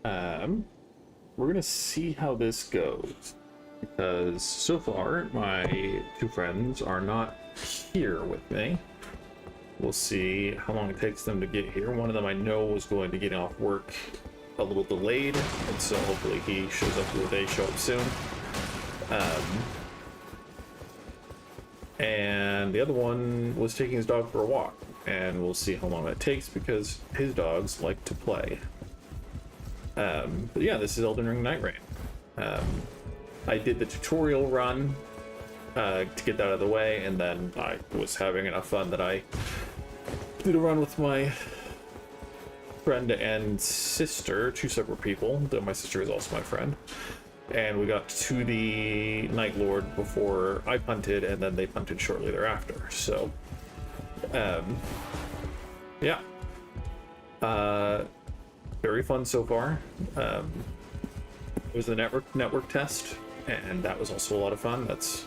We're gonna see how this goes. Because so far, my two friends are not here with me. We'll see how long it takes them to get here. One of them I know was going to get off work a little delayed, and so hopefully he shows up or they show up soon. And the other one was taking his dog for a walk, and we'll see how long that takes because his dogs like to play. But yeah, this is Elden Ring Nightreign. I did the tutorial run to get that out of the way, and then I was having enough fun that I did a run with my friend and sister, two separate people, though my sister is also my friend. And we got to the Night Lord before I punted, and then they punted shortly thereafter. So, yeah. Very fun so far. It was the network test, and that was also a lot of fun. That's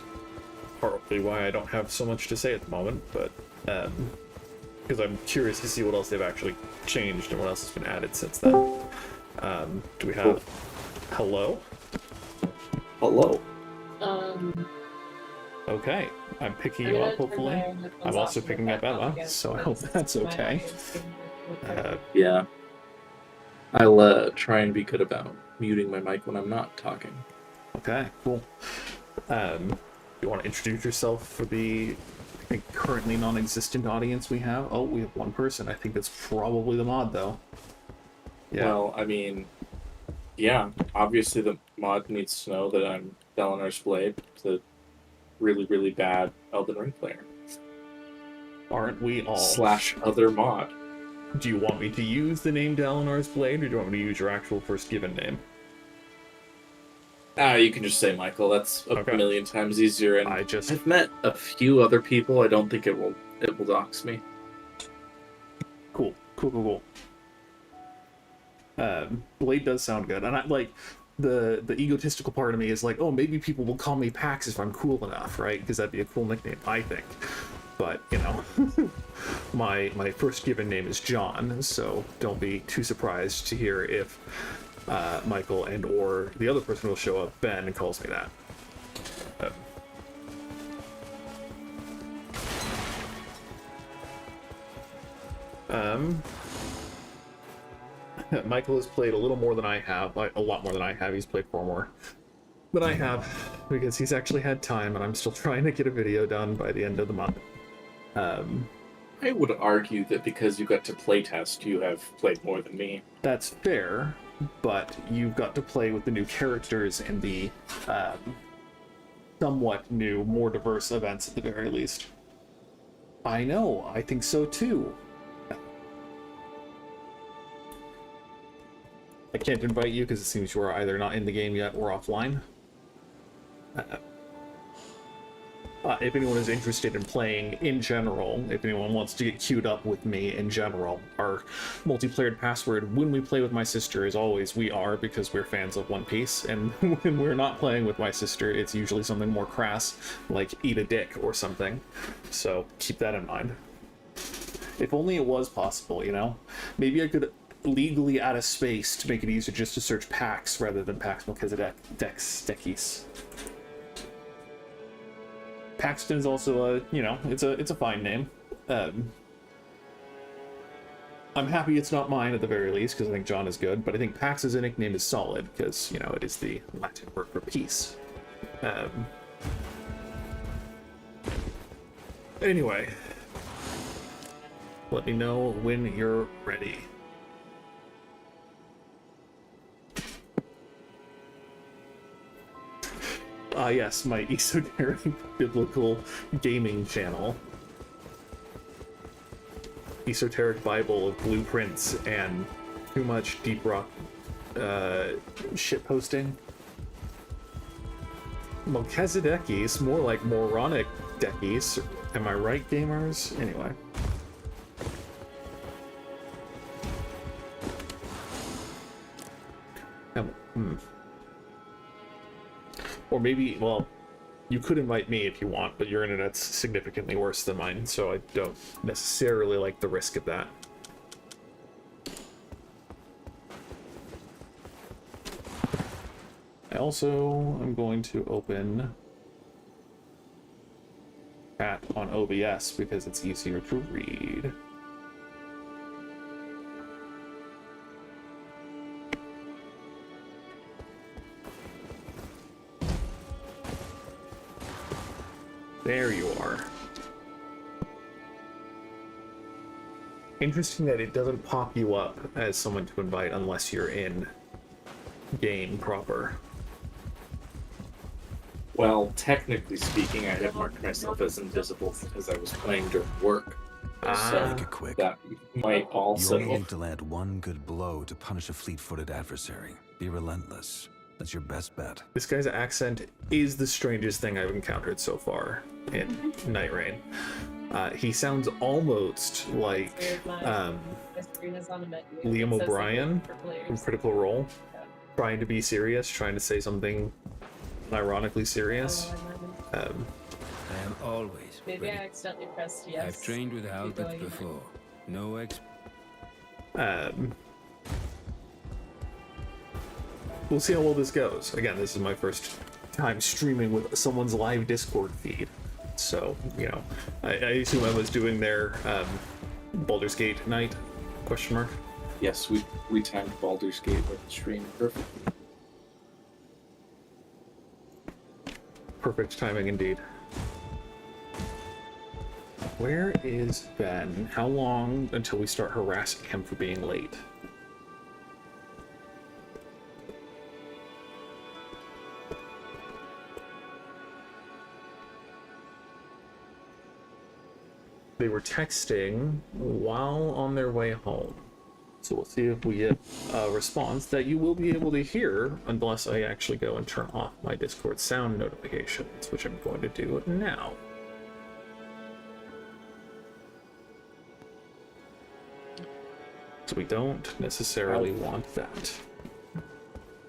partly why I don't have so much to say at the moment, but because I'm curious to see what else they've actually changed and what else has been added since then. Do we have hello? Hello. Okay, I'm picking you up, hopefully. I'm also picking up Emma, so I hope that's okay. Yeah. I'll try and be good about muting my mic when I'm not talking. Okay, cool. You want to introduce yourself for the, I think, currently non-existent audience we have? Oh, we have one person. I think that's probably the mod, though. Yeah. Well, I mean, yeah, obviously the mod needs to know that I'm Dalinar's Blade, the really, really bad Elden Ring player. Aren't we all? / other mod. Do you want me to use the name Dalinar's Blade, or do you want me to use your actual first given name? You can just say Michael. That's a million times easier. And I've met a few other people. I don't think it will dox me. Cool. Blade does sound good, and I like the egotistical part of me is like, oh, maybe people will call me Pax if I'm cool enough, right? Because that'd be a cool nickname, I think. But you know, my first given name is John, so don't be too surprised to hear if Michael and or the other person will show up, Ben, and calls me that. Michael has played a little more than I have, like a lot more than I have. He's played 4 more than I have because he's actually had time, and I'm still trying to get a video done by the end of the month. I would argue that because you got to playtest, you have played more than me. That's fair, but you've got to play with the new characters and the somewhat new, more diverse events at the very least. I know, I think so too. I can't invite you because it seems you are either not in the game yet or offline. If anyone is interested in playing in general, if anyone wants to get queued up with me in general, our multiplayer password when we play with my sister is always we are, because we're fans of One Piece, and when we're not playing with my sister, it's usually something more crass, like eat a dick or something. So keep that in mind. If only it was possible, you know? Maybe I could legally add a space to make it easier just to search Pax rather than Pax Melchizedekis. Paxton is also a, you know, it's a fine name. I'm happy it's not mine at the very least, because I think John is good, but I think Pax as a nickname is solid, because, you know, it is the Latin word for peace. Anyway, let me know when you're ready. Yes, my esoteric biblical gaming channel. Esoteric Bible of blueprints and too much deep rock shit posting. Melchizedekis, more like moronic deckies. Am I right, gamers? Anyway. Or maybe, well, you could invite me if you want, but your internet's significantly worse than mine, so I don't necessarily like the risk of that. also am going to open chat on OBS because it's easier to read. There you are. Interesting that it doesn't pop you up as someone to invite unless you're in game proper. Well, technically speaking, I had marked myself as invisible because I was playing during work. So Make it quick. that might You also... only need to land one good blow to punish a fleet-footed adversary. Be relentless. That's your best bet. This guy's accent is the strangest thing I've encountered so far in Nightreign. He sounds almost like Liam O'Brien from Critical Role, trying to be serious, trying to say something ironically serious. I am always Maybe ready. I accidentally pressed yes. I've trained with Albert before. No We'll see how well this goes. Again, this is my first time streaming with someone's live Discord feed. So, you know, I assume Emma's doing their Baldur's Gate night, question mark? Yes, we timed Baldur's Gate with the stream perfectly. Perfect timing indeed. Where is Ben? How long until we start harassing him for being late? They were texting while on their way home. So we'll see if we get a response that you will be able to hear unless I actually go and turn off my Discord sound notifications, which I'm going to do now. So we don't necessarily want that.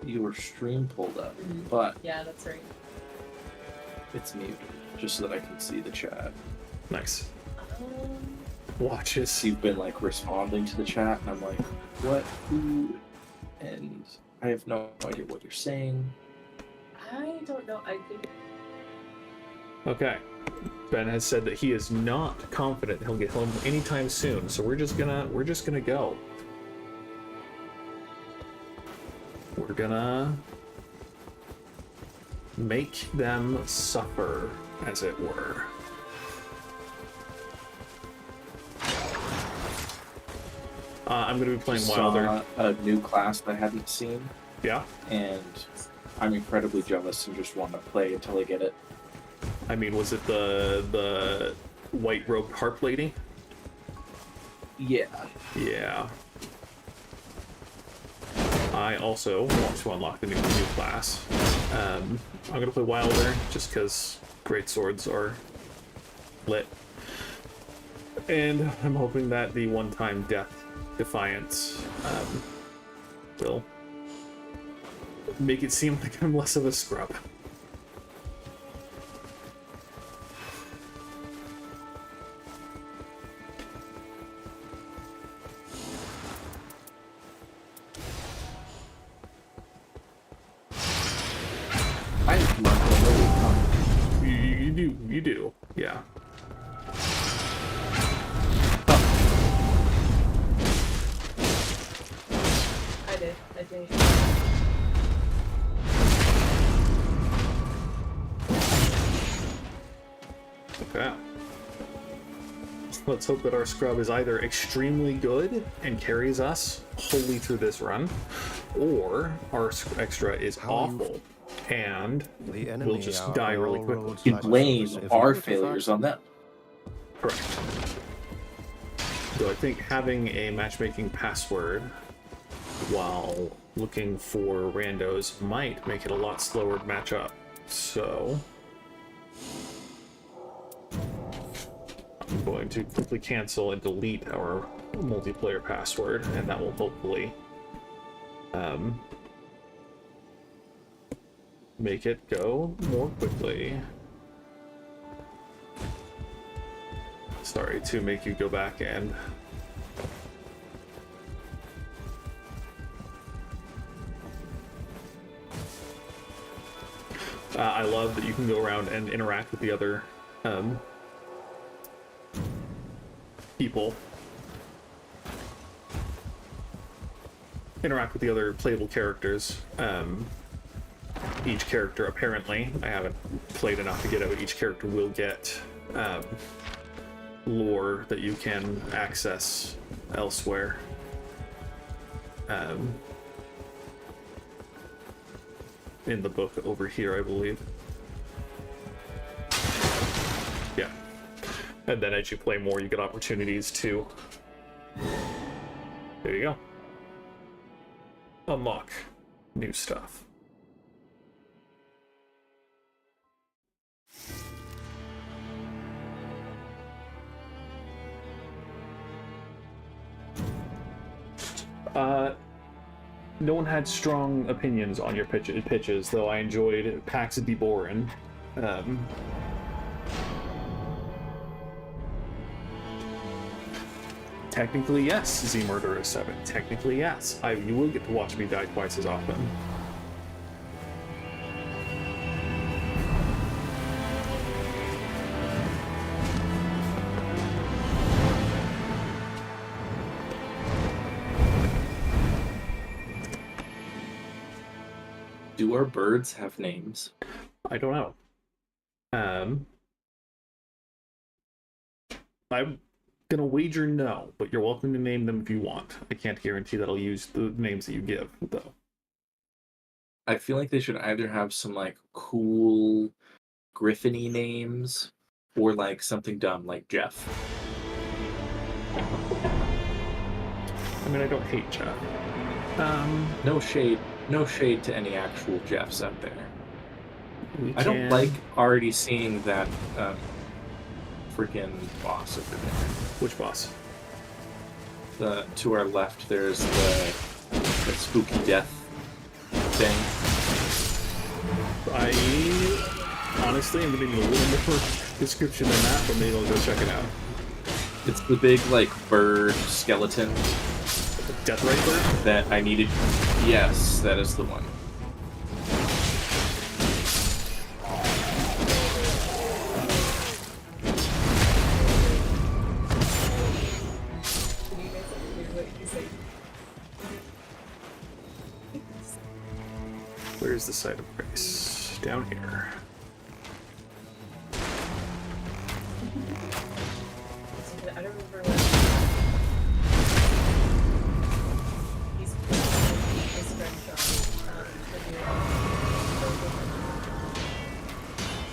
Your stream pulled up, but Yeah, that's right. it's muted, just so that I can see the chat. Nice. Um, Watches. You've been like responding to the chat, and I'm like, what? Who? And I have no idea what you're saying. I don't know. I think Okay. Ben has said that he is not confident he'll get home anytime soon, so we're just gonna go. We're gonna make them suffer, as it were. I'm gonna be playing Wilder. Saw a new class that I hadn't seen, Yeah. and I'm incredibly jealous and just want to play until I get it. I mean, was it the white robed harp lady? Yeah. Yeah. I also want to unlock the new class. I'm gonna play Wilder just because great swords are lit, and I'm hoping that the one-time death defiance will make it seem like I'm less of a scrub. I love You do, yeah. I did. Okay. Let's hope that our scrub is either extremely good and carries us wholly through this run, or our extra is awful and we'll just die really quickly. You blame our failures on them. Correct. So I think having a matchmaking password while looking for randos might make it a lot slower to match up. So I'm going to quickly cancel and delete our multiplayer password, and that will hopefully make it go more quickly. Sorry to make you go back and I love that you can go around and interact with the other people. Interact with the other playable characters. Each character, apparently, I haven't played enough to get out, each character will get lore that you can access elsewhere. In the book over here, I believe. Yeah. And then as you play more, you get opportunities to... There you go. Unlock new stuff. No one had strong opinions on your pitches, though I enjoyed Pax of Borin. Technically, yes, Z Murderer 7. Technically, yes. You will get to watch me die twice as often. Do our birds have names? I don't know. I'm gonna wager no, but you're welcome to name them if you want. I can't guarantee that I'll use the names that you give, though. I feel like they should either have some like cool Griffin-y names or like something dumb like Jeff. I mean, I don't hate Jeff. No shade to any actual Jeffs out there. I don't can- like already seeing that freaking boss over there. Which boss? To our left, there's the spooky death thing. I honestly am gonna need a little more description than that, but maybe I'll go check it out. It's the big like bird skeleton Death Rifler? that I needed. Yes, that is the one. Can you guys do what you say? Where's the site of grace? Down here. I don't remember what he's his friend Sean.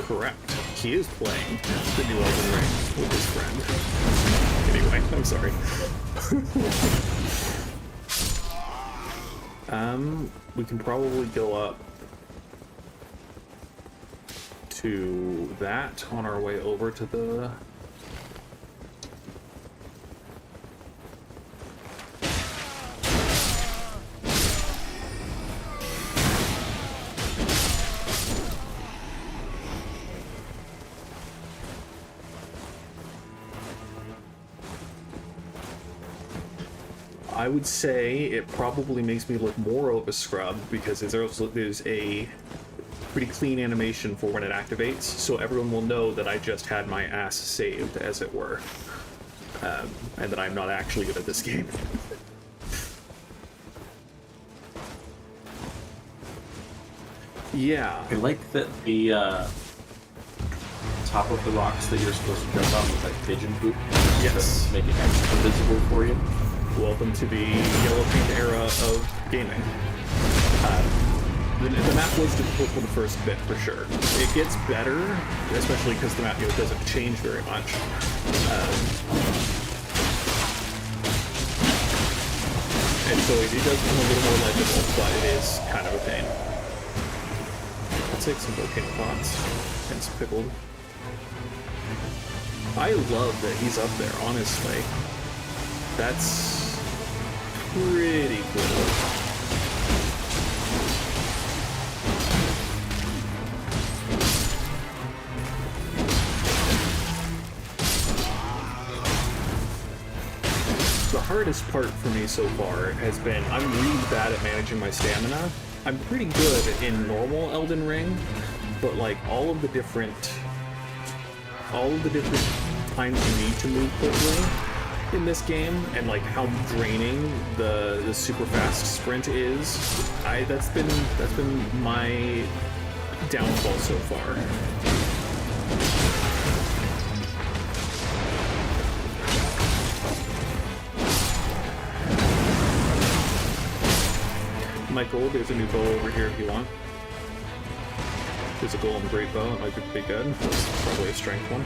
Correct. He is playing the new Elden Ring with his friend. Anyway, I'm sorry. We can probably go up to that on our way over to the... I would say it probably makes me look more of a scrub because there's a pretty clean animation for when it activates, so everyone will know that I just had my ass saved, as it were, and that I'm not actually good at this game. Yeah. I like that the top of the rocks that you're supposed to jump on with like pigeon poop. Yes. To make it extra visible for you. Welcome to the yellow paint era of gaming. The map was difficult for the first bit, for sure. It gets better, especially because the map doesn't change very much. And so it does become a little more legible, but it is kind of a pain. I'll take some volcano pots and some pickled. I love that he's up there, honestly. That's pretty cool. The hardest part for me so far has been I'm really bad at managing my stamina. I'm pretty good in normal Elden Ring, but like all of the different times you need to move quickly in this game, and like how draining the super fast sprint is, that's been my downfall so far. Michael, there's a new bow over here if you want. There's a golden great bow, it might be pretty good. That's probably a strength one.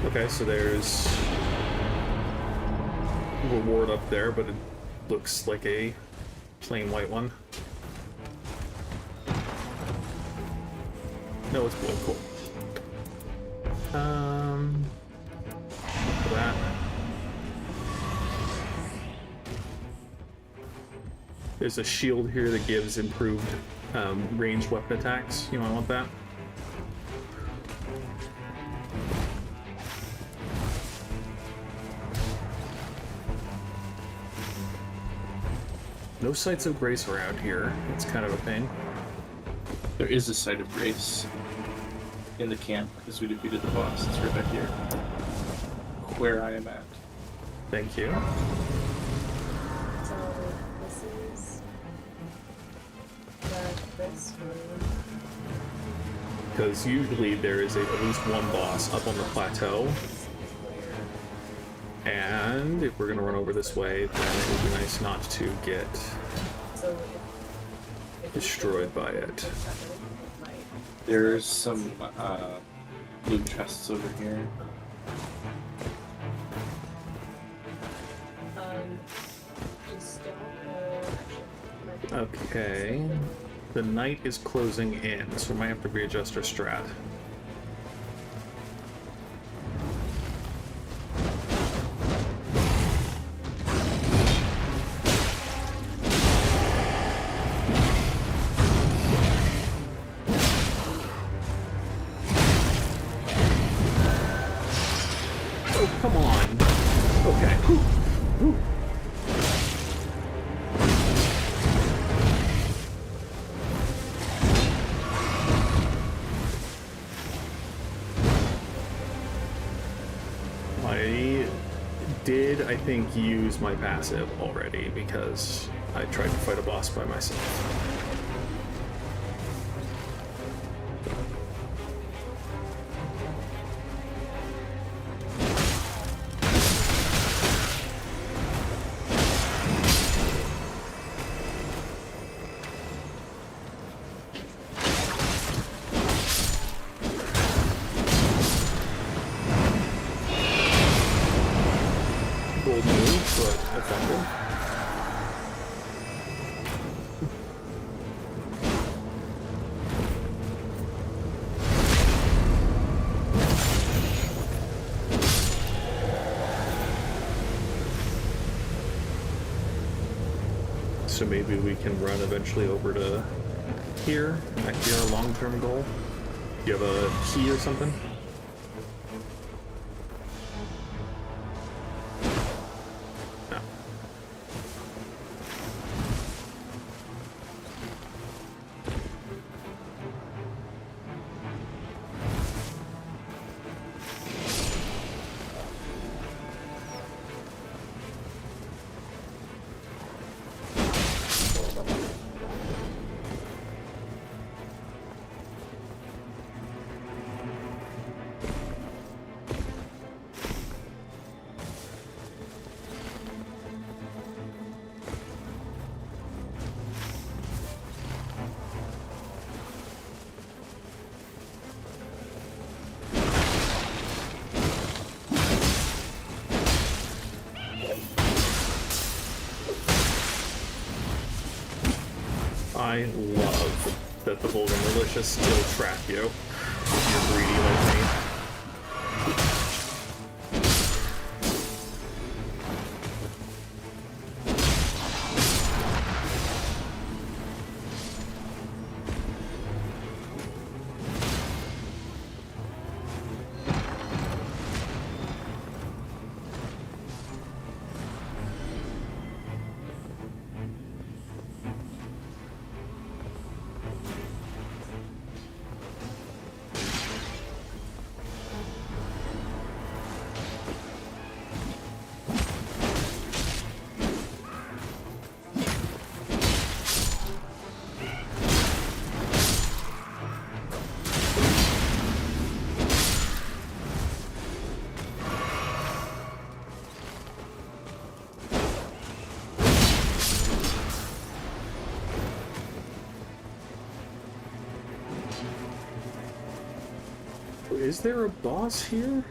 Okay, so there's reward up there, but it looks like a plain white one. No, it's blue. Cool. For that. There's a shield here that gives improved ranged weapon attacks. You might want that. No sights of grace around here. It's kind of a pain. There is a site of grace in the camp because we defeated the boss. It's right back here, where I am at. Thank you. So this is this room. Because usually there is at least one boss up on the plateau. This is where. And if we're going to run over this way, then it would be nice not to get So if destroyed by it. it might. There's some blue chests over here. Just don't know. Actually, Okay. The night is closing in, so we might have to readjust our strat. Oh, come on. Okay. Whew. Whew. I think use my passive already because I tried to fight a boss by myself. Bold move, but effective. So maybe we can run eventually over to here, back to our long-term goal. Do you have a key or something? No. I love that the Vulgar Militia still track you if you're greedy like me. is there a boss here?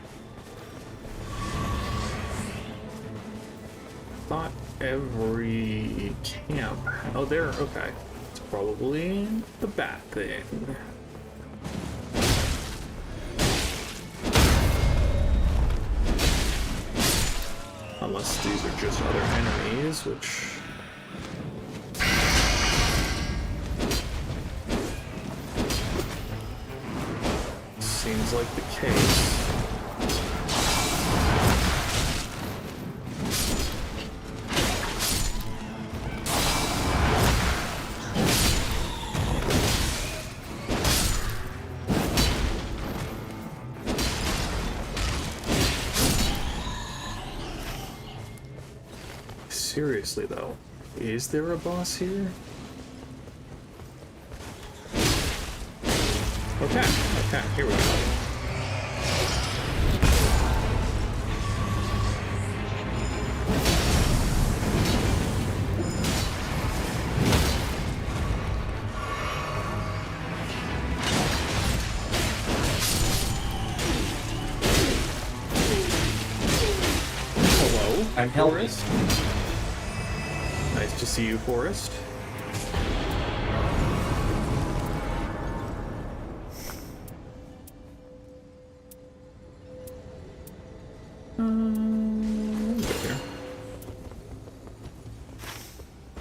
Not every camp. Oh, there. Okay. It's probably the bat thing. Unless these are just other enemies, which... seems like the case. Seriously though, is there a boss here? Okay, here we go. Hello, I'm helping. Forrest. Nice to see you, Forrest. Go here.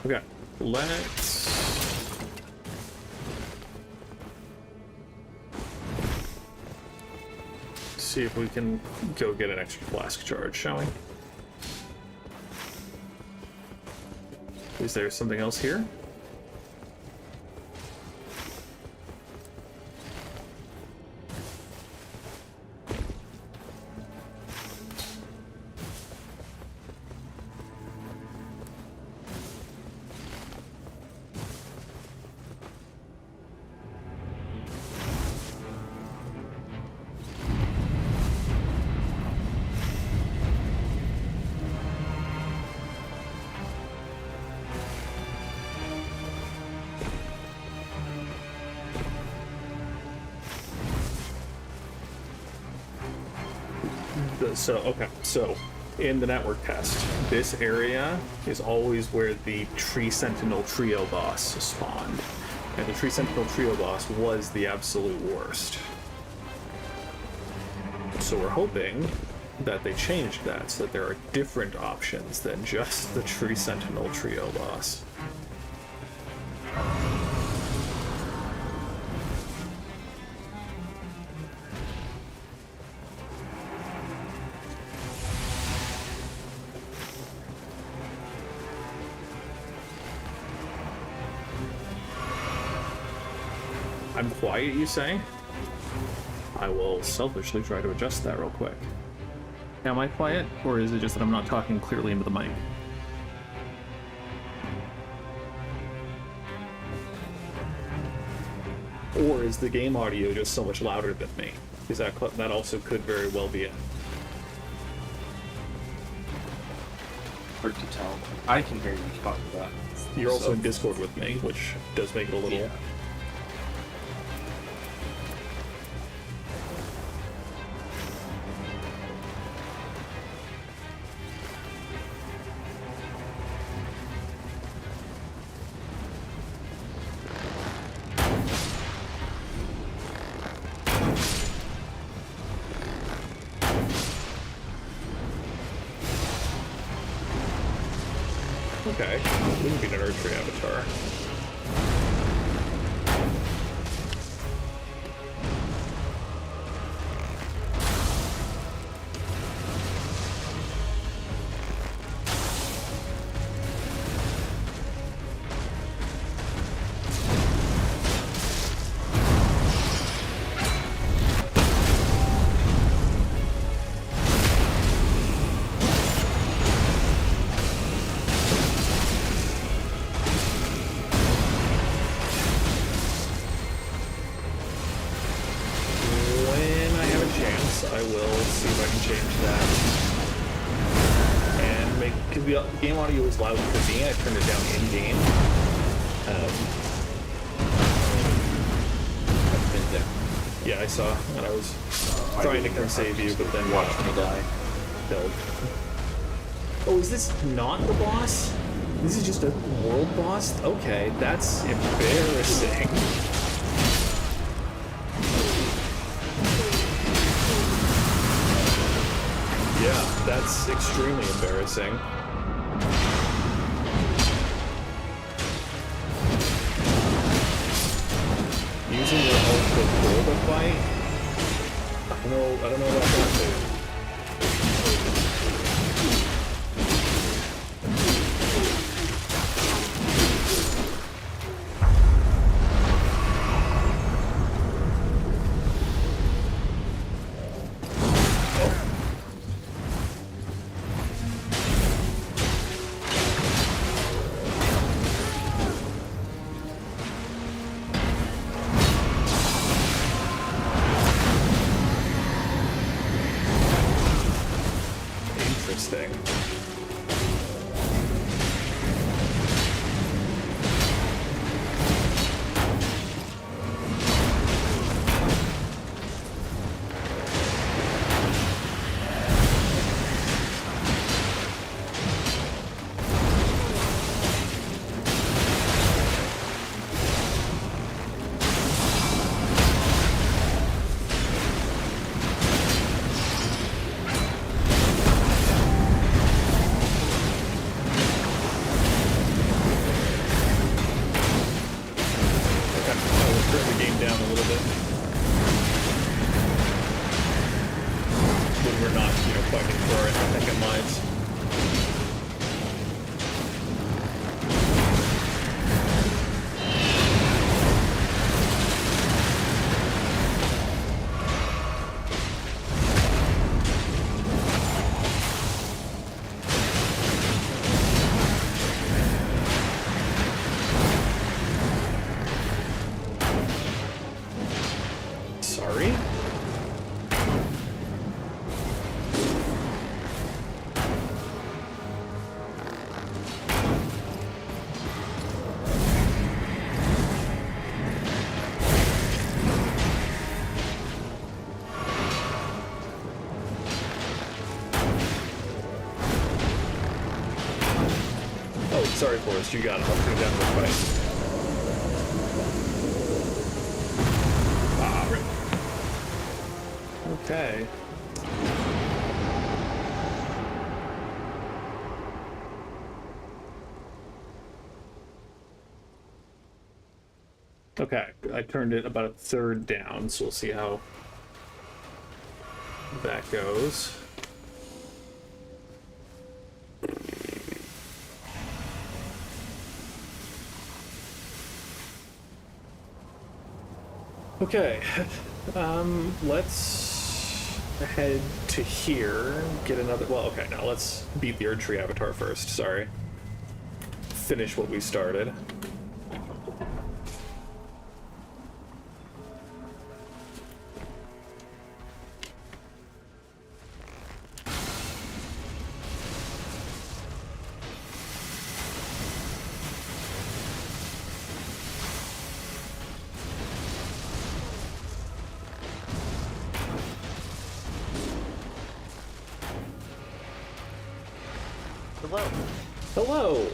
Okay, let's see if we can go get an extra flask charge, shall we? Is there something else here? So in the network test, this area is always where the Tree Sentinel Trio boss spawned. And the Tree Sentinel Trio boss was the absolute worst. So we're hoping that they changed that so that there are different options than just the Tree Sentinel Trio boss. I'm quiet, you say? I will selfishly try to adjust that real quick. Am I quiet, or is it just that I'm not talking clearly into the mic? Or is the game audio just so much louder than me? Because that also could very well be it. Hard to tell. I can hear you talk about that. You're also in Discord with me, which does make it a little... Yeah. Okay, wouldn't be an archery avatar. I will see if I can change that. And make, because the game audio is loud for me, I turned it down in-game. I've been there. Yeah, I saw, and I was trying to come save you, but then Watch me die. killed. Oh, is this not the boss? This is just a world boss? Okay, that's embarrassing. Yeah, that's extremely embarrassing. Using your ult before the fight? I don't know about that move. Interesting. Turn the game down a little bit. When we're not, fighting for our second lives. Sorry? Oh, sorry, Forrest, you got it. I'll turn down the fight. Ah, rip. Okay. Okay, I turned it about a third down, so we'll see how that goes. Okay, let's head to here, get another, well, okay, now let's beat the Erdtree Avatar first, sorry. Finish what we started. Hello. Hello!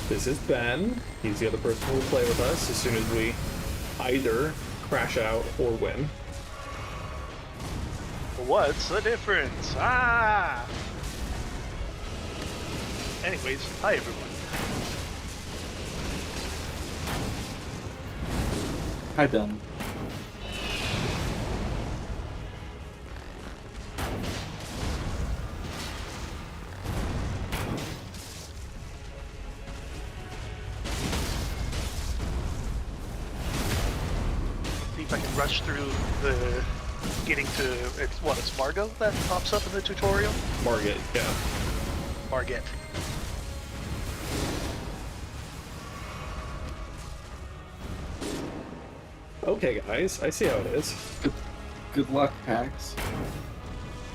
This is Ben. He's the other person who will play with us as soon as we either crash out or win. What's the difference? Ah! Anyways, hi everyone. Hi, Ben. See if I can rush through the getting to it's Margot that pops up in the tutorial? Margit, yeah. Margit. Okay, guys, I see how it is. Good luck, Pax.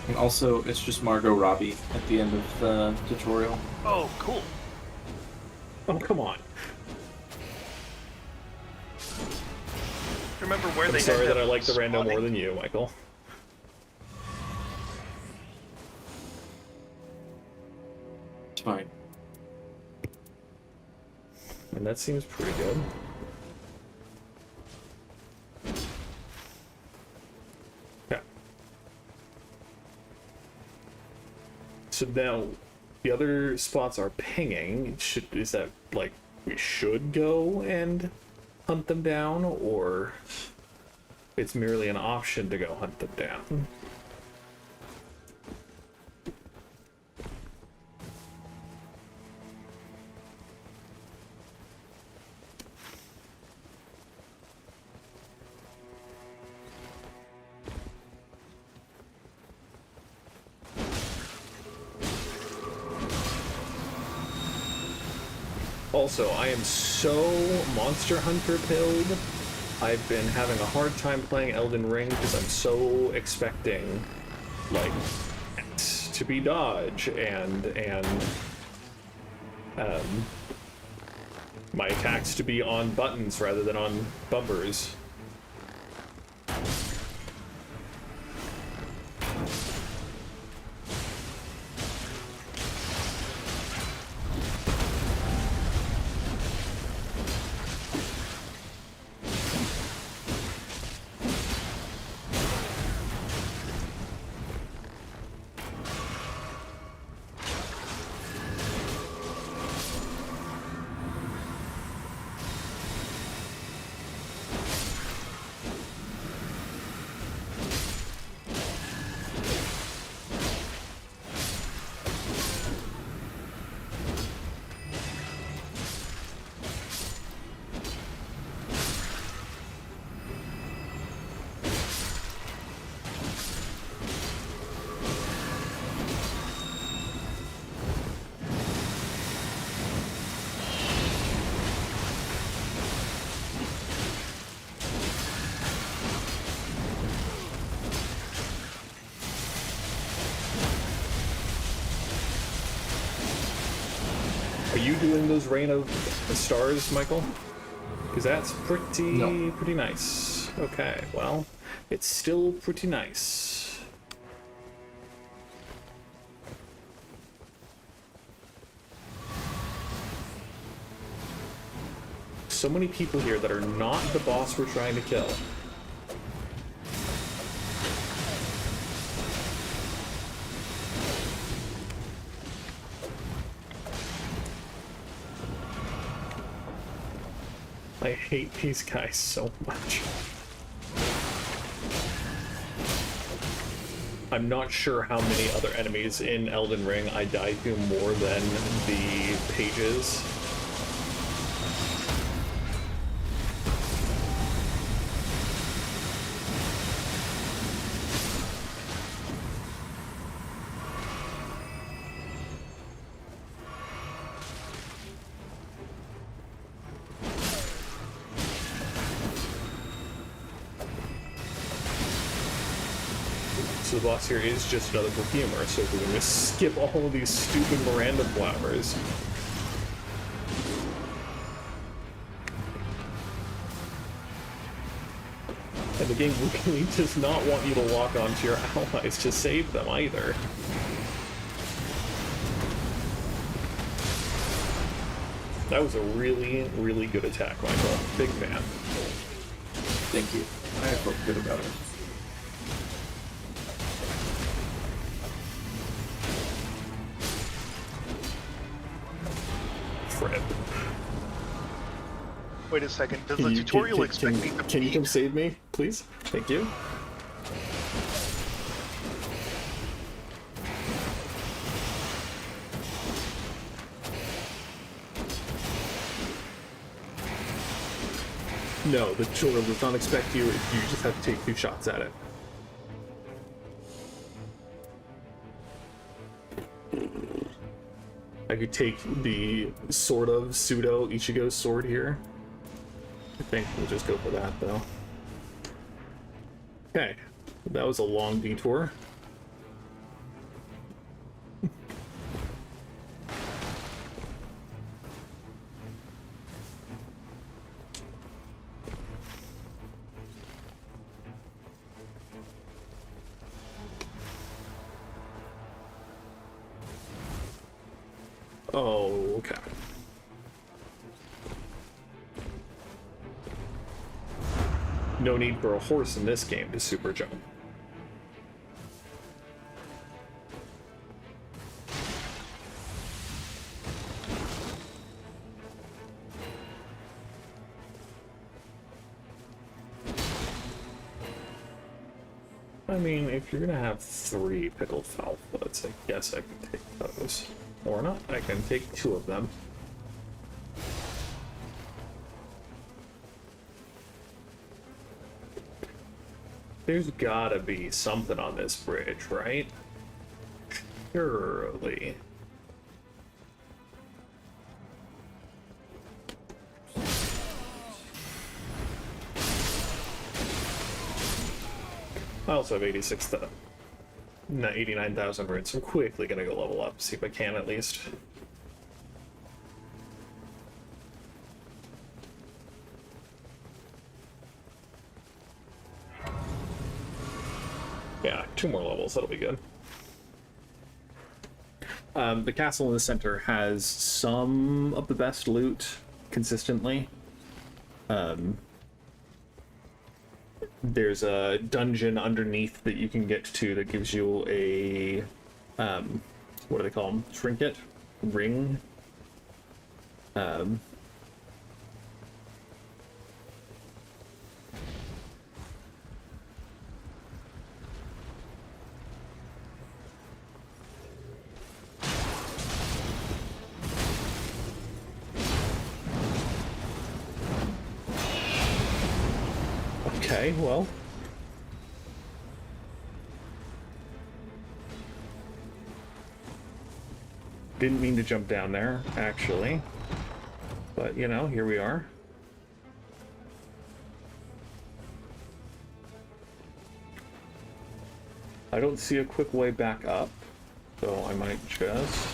And also, it's just Margot Robbie at the end of the tutorial. Oh, cool. Oh, come on. remember where I'm they sorry end that I up like the rando more spawning. than you, Michael. It's fine. And that seems pretty good. Yeah. So now, the other spots are pinging. Is that, like, we should go and hunt them down, or it's merely an option to go hunt them down? Also, I am so Monster Hunter pilled. I've been having a hard time playing Elden Ring because I'm so expecting, like, X to be dodge and my attacks to be on buttons rather than on bumpers. Are you doing those Rain of Stars, Michael? Because that's pretty nice. Okay, well, it's still pretty nice. So many people here that are not the boss we're trying to kill. I hate these guys so much. I'm not sure how many other enemies in Elden Ring I die to more than the pages. So the boss here is just another perfumer, so we're gonna skip all of these stupid Miranda flowers. And the game really does not want you to lock onto your allies to save them either. That was a really, really good attack, Michael. Big fan. Thank you. I felt good about it. Fred. Wait a second. Does the tutorial expect me to Can you beat? come save me, please? Thank you. No, the tutorial does not expect you. You just have to take 2 shots at it. I could take the sort of pseudo Ichigo sword here. I think we'll just go for that though. Okay, that was a long detour. Oh, okay. No need for a horse in this game to super jump. I mean, if you're gonna have 3 pickled fowl foots, I guess I can take those. Or not, I can take 2 of them. There's gotta be something on this bridge, right? Surely. I also have 89,000 runes. I'm quickly gonna go level up, see if I can at least. Yeah, 2 more levels, that'll be good. The castle in the center has some of the best loot consistently. There's a dungeon underneath that you can get to that gives you a, what do they call them? Trinket? Ring? Okay, well. Didn't mean to jump down there, actually. But, you know, here we are. I don't see a quick way back up, so I might just...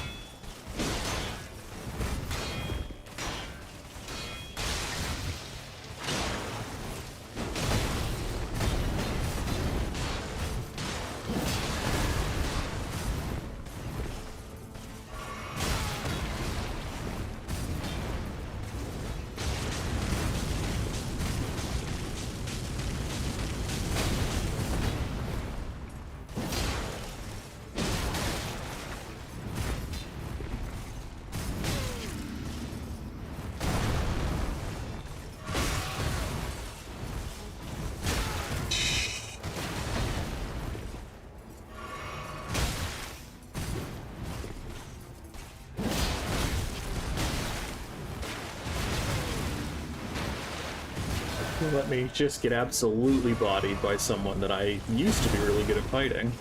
Let me just get absolutely bodied by someone that I used to be really good at fighting.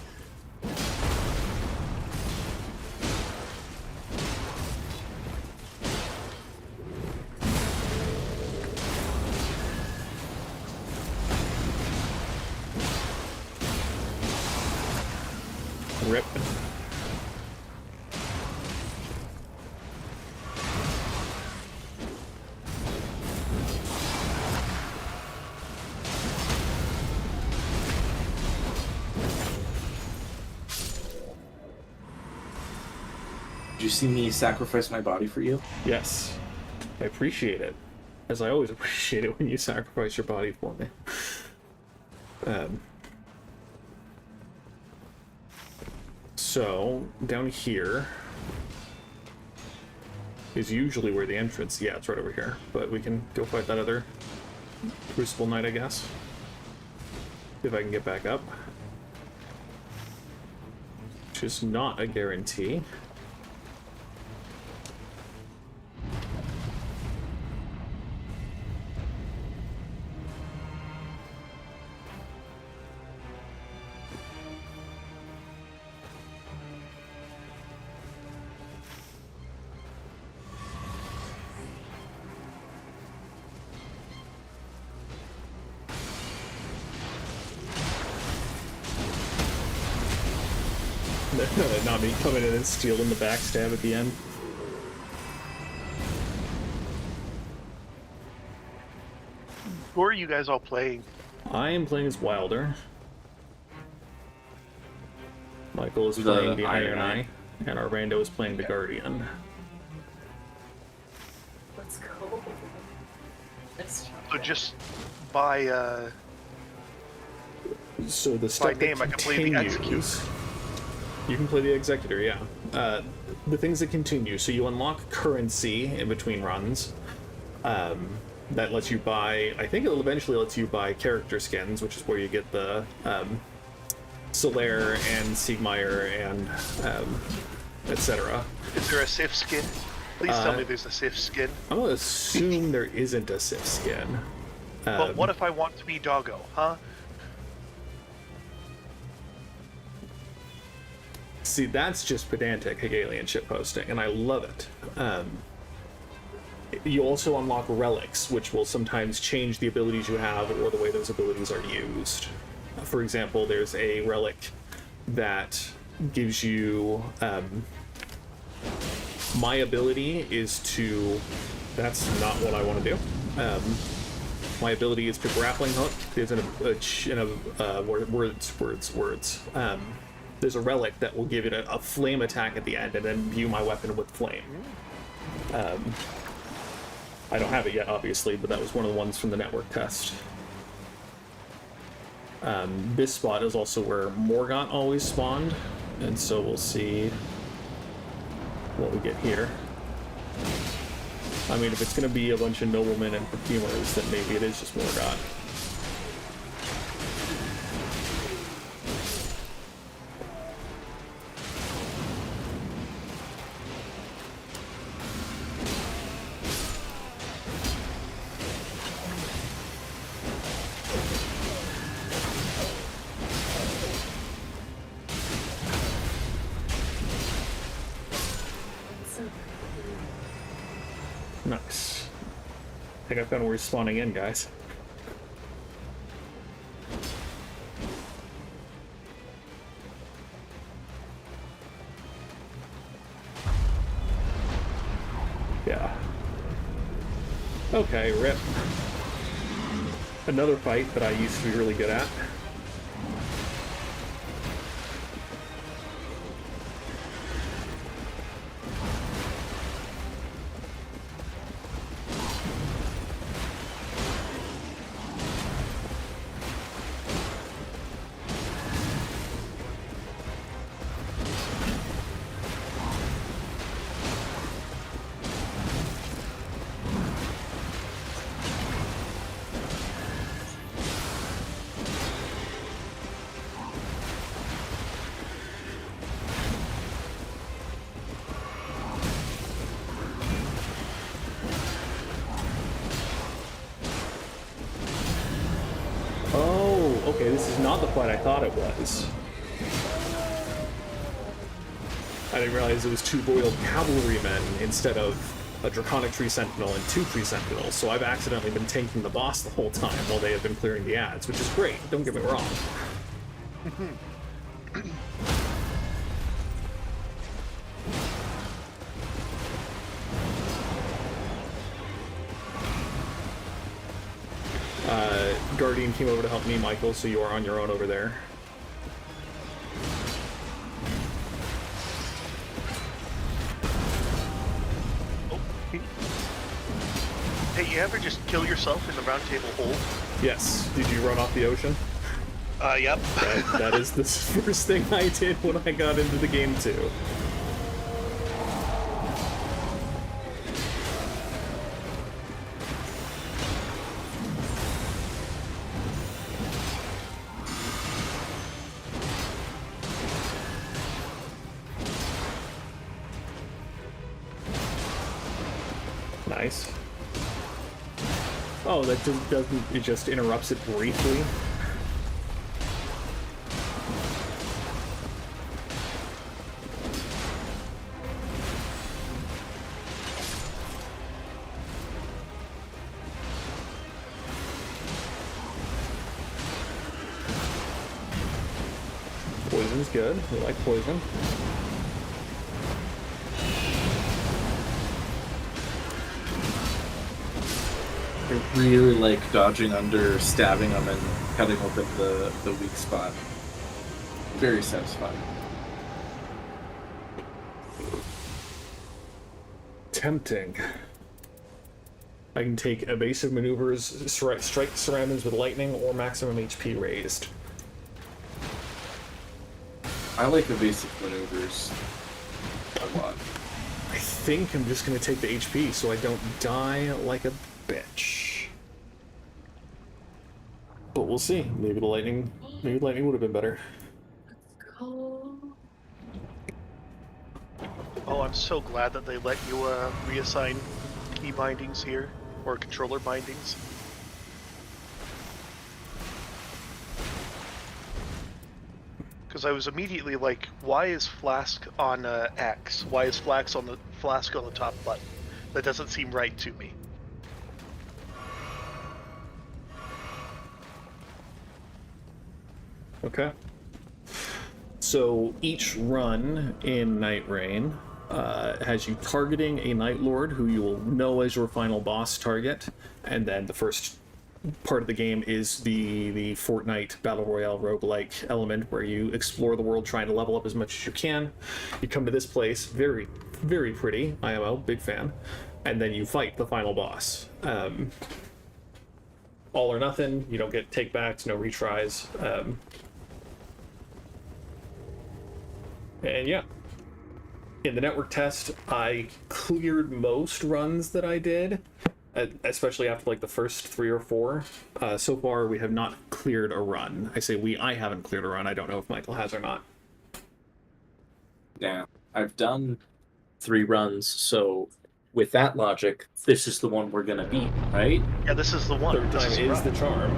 Rip. Did you see me sacrifice my body for you? Yes, I appreciate it. As I always appreciate it when you sacrifice your body for me. So, down here is usually where the entrance... Yeah, it's right over here. But we can go fight that other Crucible Knight, I guess. If I can get back up. Which is not a guarantee. Not me coming in and stealing the backstab at the end. Who are you guys all playing? I am playing as Wilder. Michael is playing the Iron Eye, and our rando is playing the Guardian. Let's go. Let's try So it. just by So the stuff name, that I can play the continues, you can play the executor, yeah. The things that continue, so you unlock currency in between runs. That lets you buy, I think it'll eventually lets you buy character skins, which is where you get the Solaire and Siegmeyer and etc. is there a Sif skin? Please tell me there's a Sif skin. I'm gonna assume there isn't a Sif skin. But what if I want to be Doggo, huh? See, that's just pedantic Hegelian shitposting, and I love it. You also unlock relics, which will sometimes change the abilities you have or the way those abilities are used. For example, there's a relic that gives you... my ability is to... That's not what I want to do. My ability is to grappling hook. There's words. There's a relic that will give it a flame attack at the end and then imbue my weapon with flame. I don't have it yet, obviously, but that was one of the ones from the network test. This spot is also where Morgott always spawned, and so we'll see what we get here. I mean, if it's going to be a bunch of noblemen and perfumers, then maybe it is just Morgott. Nice. I think I found where he's spawning in, guys. Yeah. Okay, rip. Another fight that I used to be really good at. Okay, this is not the fight I thought it was. I didn't realize it was 2 boiled cavalrymen instead of a Draconic Tree Sentinel and 2 Tree Sentinels, so I've accidentally been tanking the boss the whole time while they have been clearing the ads, which is great, don't get me wrong. Guardian came over to help me, Michael, so you are on your own over there. Oh. Hey, you ever just kill yourself in the round table hole? Yes. Did you run off the ocean? Yep. That is the first thing I did when I got into the game, too. Nice. Oh, that just doesn't, it just interrupts it briefly. Poison's good. We like poison. I really like dodging under, stabbing them, and cutting open the weak spot. Very satisfying. Tempting. I can take evasive maneuvers, strike surroundings with lightning, or maximum HP raised. I like evasive maneuvers a lot. I think I'm just going to take the HP so I don't die like a bitch. But we'll see. Maybe lightning would have been better. Go. Oh, I'm so glad that they let you reassign key bindings here, or controller bindings. Because I was immediately like, why is Flask on X? Why is Flask on the top button? That doesn't seem right to me. Okay. So each run in Nightreign has you targeting a Night Lord who you will know as your final boss target, and then the first part of the game is the Fortnite Battle Royale roguelike element where you explore the world trying to level up as much as you can. You come to this place, very, very pretty, IMO, big fan, and then you fight the final boss. All or nothing, you don't get take-backs, no retries. And yeah, in the network test, I cleared most runs that I did, especially after like the first 3 or 4. So far, we have not cleared a run. I say I haven't cleared a run. I don't know if Michael has or not. Yeah, I've done 3 runs, so with that logic, this is the one we're gonna beat, right? Yeah, this is the one. Third time is the charm.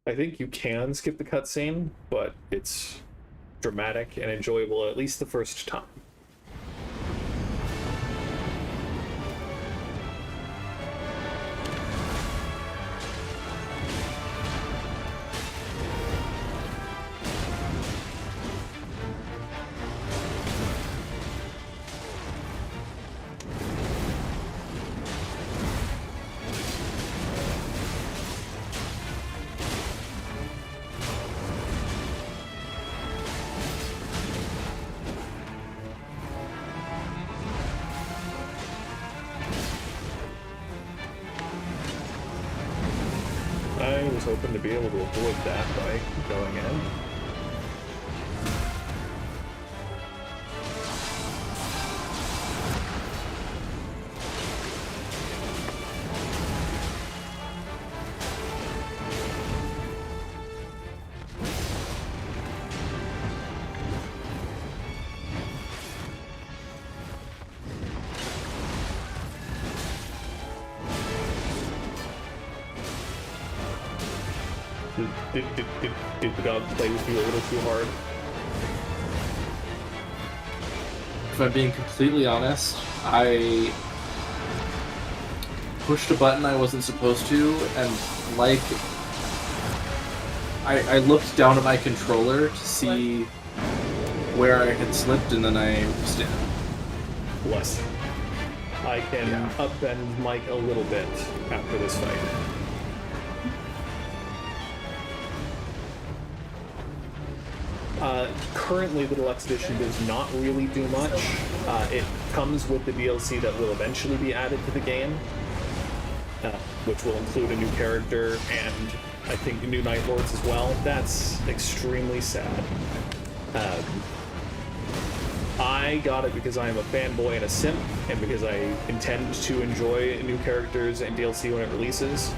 I think you can skip the cutscene, but it's dramatic and enjoyable at least the first time. I was hoping to be able to avoid that by going in. Did the dog play with you a little too hard? If I'm being completely honest, I pushed a button I wasn't supposed to, and like I looked down at my controller to see where I had slipped, and then I was dead. Bless. I can upbend Mike a little bit after this fight. Currently, the Deluxe Edition does not really do much. It comes with the DLC that will eventually be added to the game, which will include a new character and I think new Night Lords as well. That's extremely sad. I got it because I am a fanboy and a simp, and because I intend to enjoy new characters and DLC when it releases.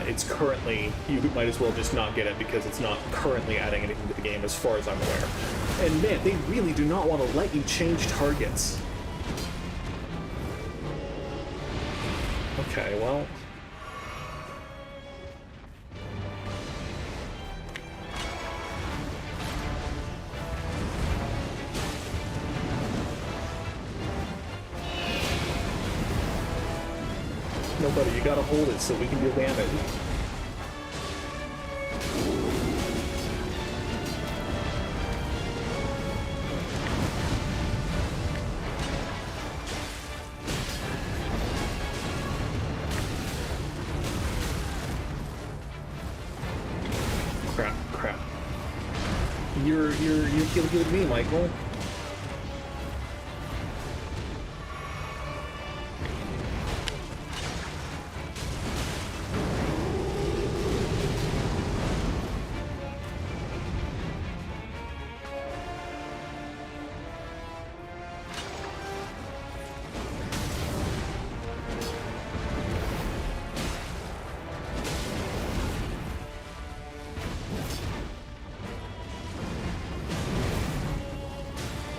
It's currently, you might as well just not get it because it's not currently adding anything to the game as far as I'm aware. And man, they really do not want to let you change targets. Okay, well... No, buddy, you gotta hold it so we can deal damage. Crap. You're killing me, Michael.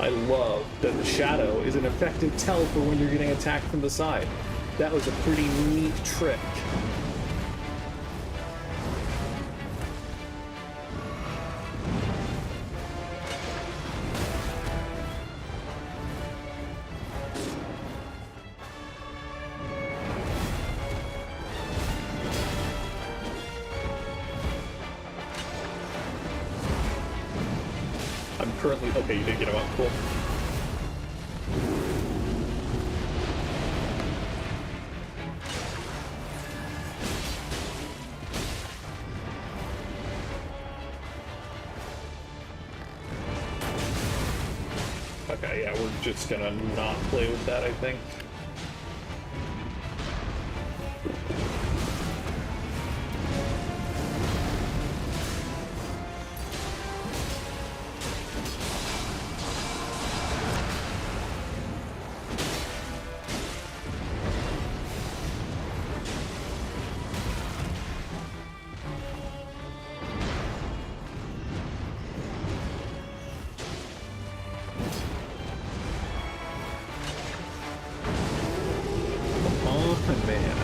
I love that the shadow is an effective tell for when you're getting attacked from the side. That was a pretty neat trick. I'm currently... Okay, you did get him up. Cool. Okay, yeah, we're just gonna not play with that, I think. Oh, man.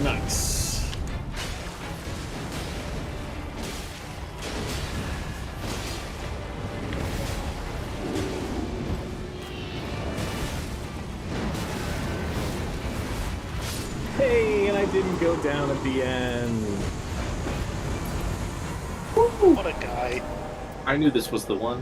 Nice. Hey, and I didn't go down at the end. What a guy. I knew this was the one.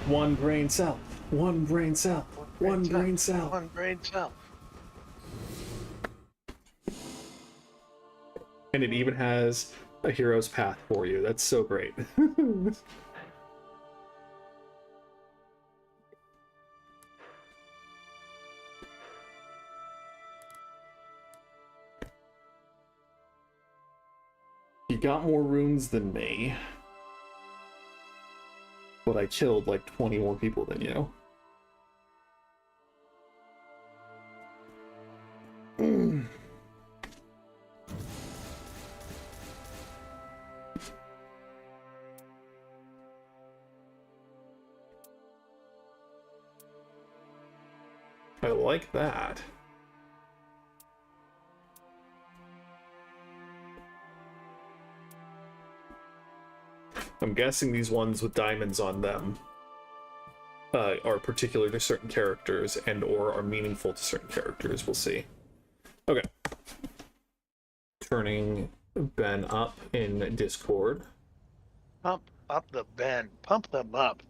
One brain cell. One brain cell. One brain cell. One brain cell. And it even has a hero's path for you. That's so great. You got more runes than me. But I killed like 20 more people than you. I like that. I'm guessing these ones with diamonds on them are particular to certain characters and or are meaningful to certain characters. We'll see. Okay. Turning Ben up in Discord. Pump up the band. Pump them up.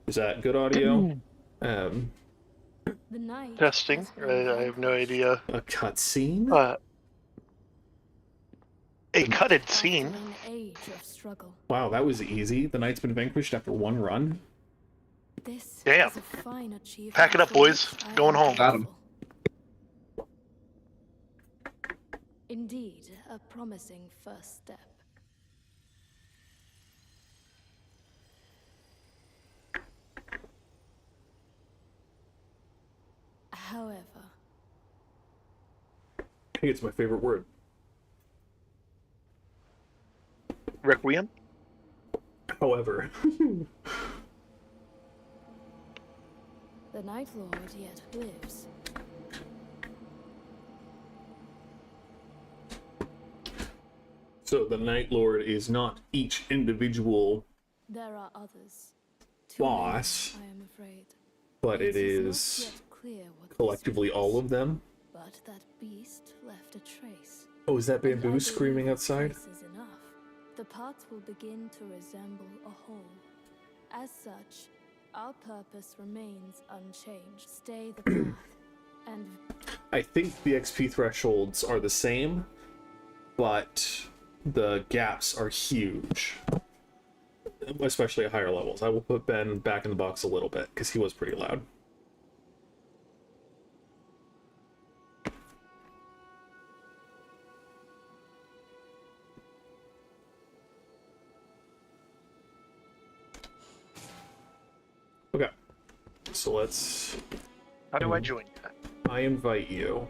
Is that good audio? The night Testing. has been I have no idea. A cutscene? A cutted after scene. an age of struggle. Wow, that was easy. The knight's been vanquished after one run. This Damn. is a fine achievement. Pack it up, for boys. which I Going am home. Got 'em. grateful. Indeed, a promising first step. However, I think it's my favorite word. Requiem. However, The Night Lord yet lives. so the Night Lord is not each individual There are others. Too boss, many, I am afraid. but it Not is yet clear what this collectively means. all of them. But that beast left a trace. Oh, is that And I Bamboo believe screaming a outside? trace is enough. The parts will begin to resemble a whole. As such, our purpose remains unchanged. Stay the path. And I think the XP thresholds are the same, but the gaps are huge, especially at higher levels. I will put Ben back in the box a little bit because he was pretty loud. Okay, so let's. How do I join that? I invite you.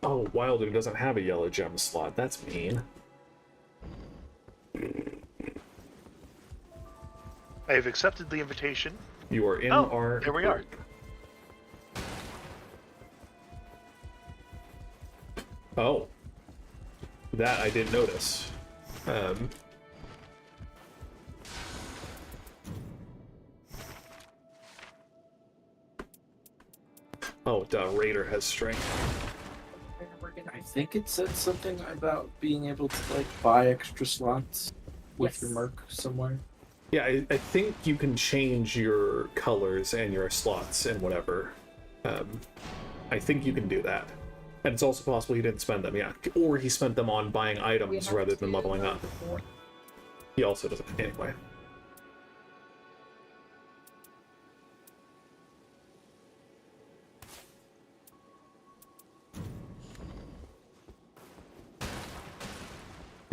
Oh, Wilder doesn't have a yellow gem slot. That's mean. I have accepted the invitation. You are in Oh, our there we are. group. Oh. That I didn't notice. Oh, duh, Raider has strength. I think it said something about being able to like buy extra slots with your merc somewhere. Yeah, I think you can change your colors and your slots and whatever. I think you can do that. And it's also possible he didn't spend them, yeah. Or he spent them on buying items rather than leveling up. He also doesn't, anyway.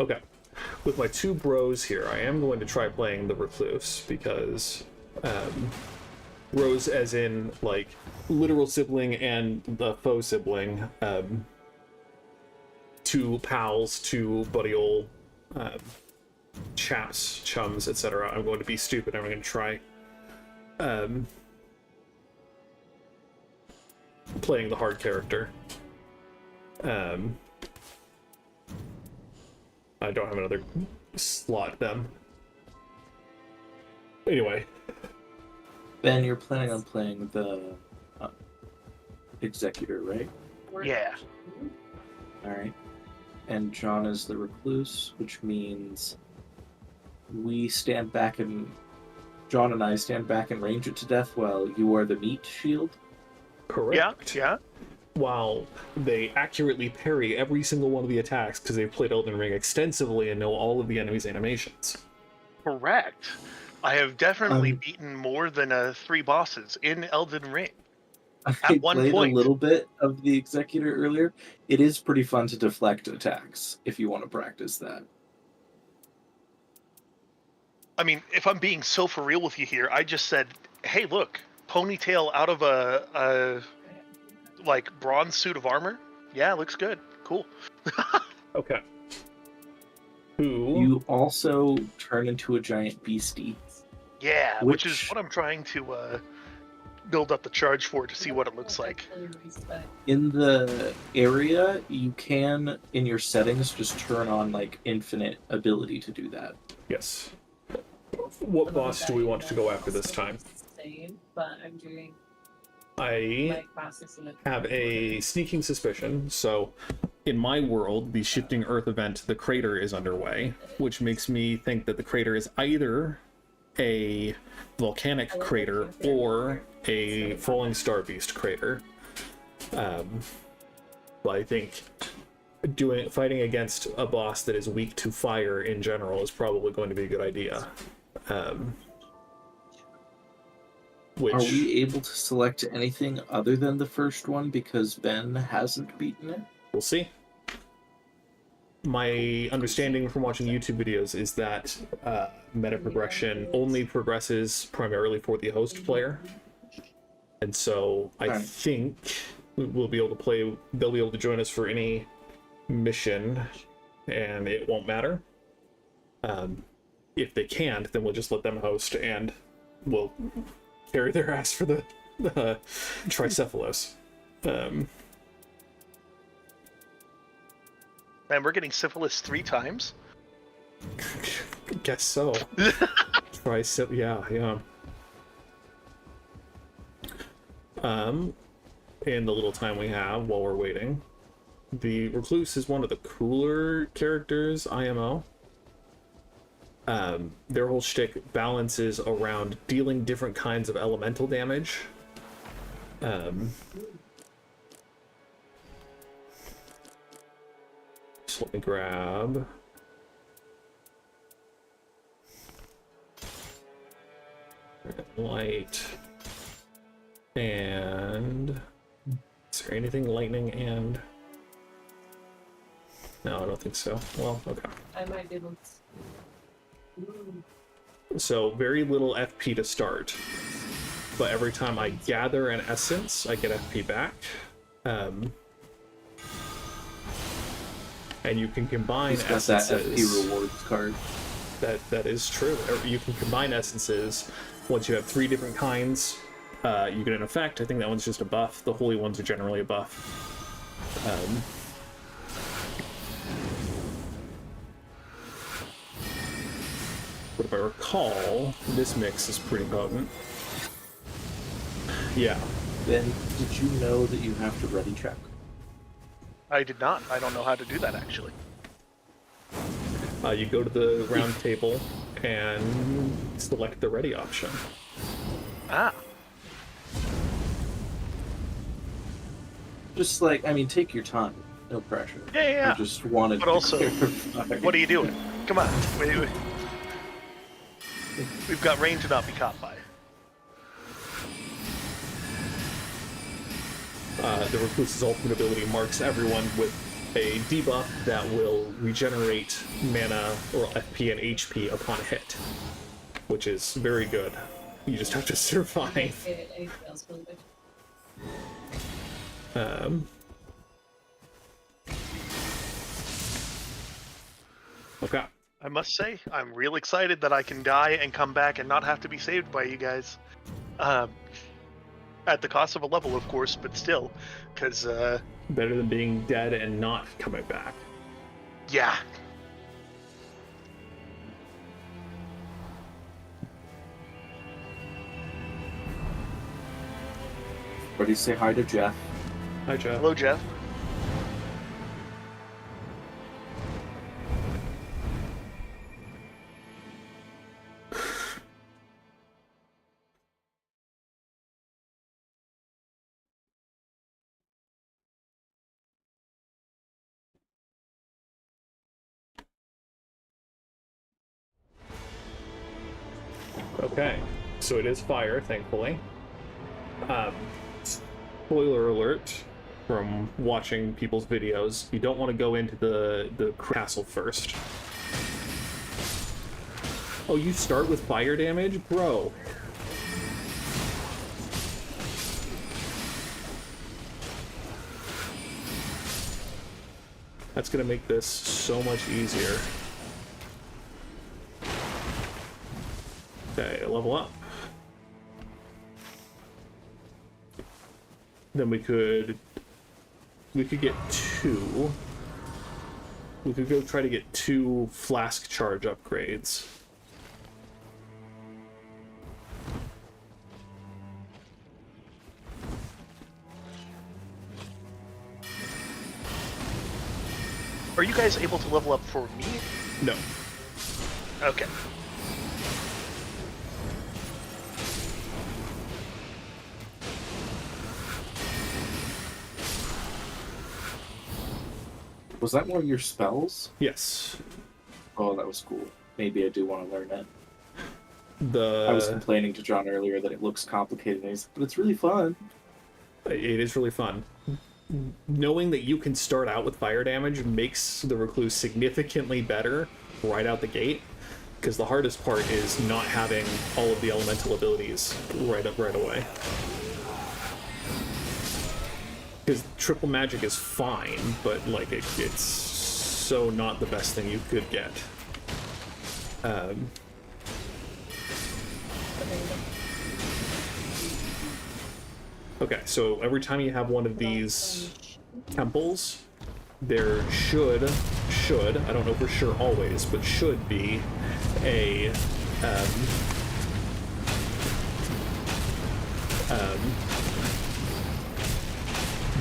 Okay. With my two bros here, I am going to try playing the Recluse, because bros as in, like, literal sibling and the faux sibling, two pals, two buddy old chaps, chums, etc. I'm going to be stupid. I'm going to try playing the hard character. I don't have another slot then. Anyway. Ben, you're planning on playing the Executor, right? Yeah. Alright. And John is the Recluse, which means we stand back and John and I stand back and range it to death while you are the meat shield. Correct. Yeah. While they accurately parry every single one of the attacks because they've played Elden Ring extensively and know all of the enemy's animations. Correct. I have definitely beaten more than 3 bosses in Elden Ring. I one played point. a little bit of the Executor earlier. It is pretty fun to deflect attacks if you want to practice that. I mean, if I'm being so for real with you here, I just said, hey, look, ponytail out of a like bronze suit of armor. Yeah, looks good. Cool. Okay. Who? You also turn into a giant beastie. Yeah, which is what I'm trying to build up the charge for to see what it looks like. In the area, you can, in your settings, just turn on like infinite ability to do that. Yes. What boss do we want to go after this time? But I'm doing I have a sneaking suspicion. So, in my world, the Shifting Earth event, the crater, is underway, which makes me think that the crater is either a volcanic crater or a falling star beast crater. But I think fighting against a boss that is weak to fire in general is probably going to be a good idea. Which, are we able to select anything other than the first one because Ben hasn't beaten it? We'll see. My understanding from watching YouTube videos is that meta progression only progresses primarily for the host player. And so I think we'll be able to play, they'll be able to join us for any mission, and it won't matter. If they can't, then we'll just let them host, and we'll carry their ass for the Tricephalos. Man, we're getting syphilis 3 times. Guess so. Yeah. In the little time we have while we're waiting, the Recluse is one of the cooler characters, IMO. Their whole shtick balances around dealing different kinds of elemental damage. So let me grab... light. And... is there anything lightning and... no, I don't think so. Well, okay. I might be able to. So very little FP to start, but every time I gather an essence, I get FP back. And you can combine He's got essences. that FP rewards card. That is true. You can combine essences. Once you have 3 different kinds, you get an effect. I think that one's just a buff. The holy ones are generally a buff. But if I recall, this mix is pretty potent. Yeah. Ben, did you know that you have to ready check? I did not. I don't know how to do that, actually. You go to the round table and select the ready option. Ah. Just like, I mean, take your time. No pressure. Yeah. I just wanted But to also, clarify. what are you doing? Come on. Wait. We've got rain to not be caught by. The Recluse's ultimate ability marks everyone with a debuff that will regenerate mana or FP and HP upon hit, which is very good. You just have to survive. Anything else really good? Okay. I must say, I'm real excited that I can die and come back and not have to be saved by you guys. At the cost of a level, of course, but still. Because, Better than being dead and not coming back. yeah. Everybody say hi to Jeff. Hi, Jeff. Hello, Jeff. Okay, so it is fire, thankfully. Spoiler alert from watching people's videos, you don't want to go into the castle first. Oh, you start with fire damage? Bro. That's gonna make this so much easier. Okay, level up. Then we could get 2. We could go try to get 2 flask charge upgrades. Are you guys able to level up for me? No. Okay. Was that one of your spells? Yes. Oh, that was cool. Maybe I do want to learn it. The I was complaining to John earlier that it looks complicated, and he's but it's really fun. It is really fun. Knowing that you can start out with fire damage makes the Recluse significantly better right out the gate, because the hardest part is not having all of the elemental abilities right away. because triple magic is fine, but like it's so not the best thing you could get. Okay, so every time you have one of these temples, there should, I don't know for sure always, but should be a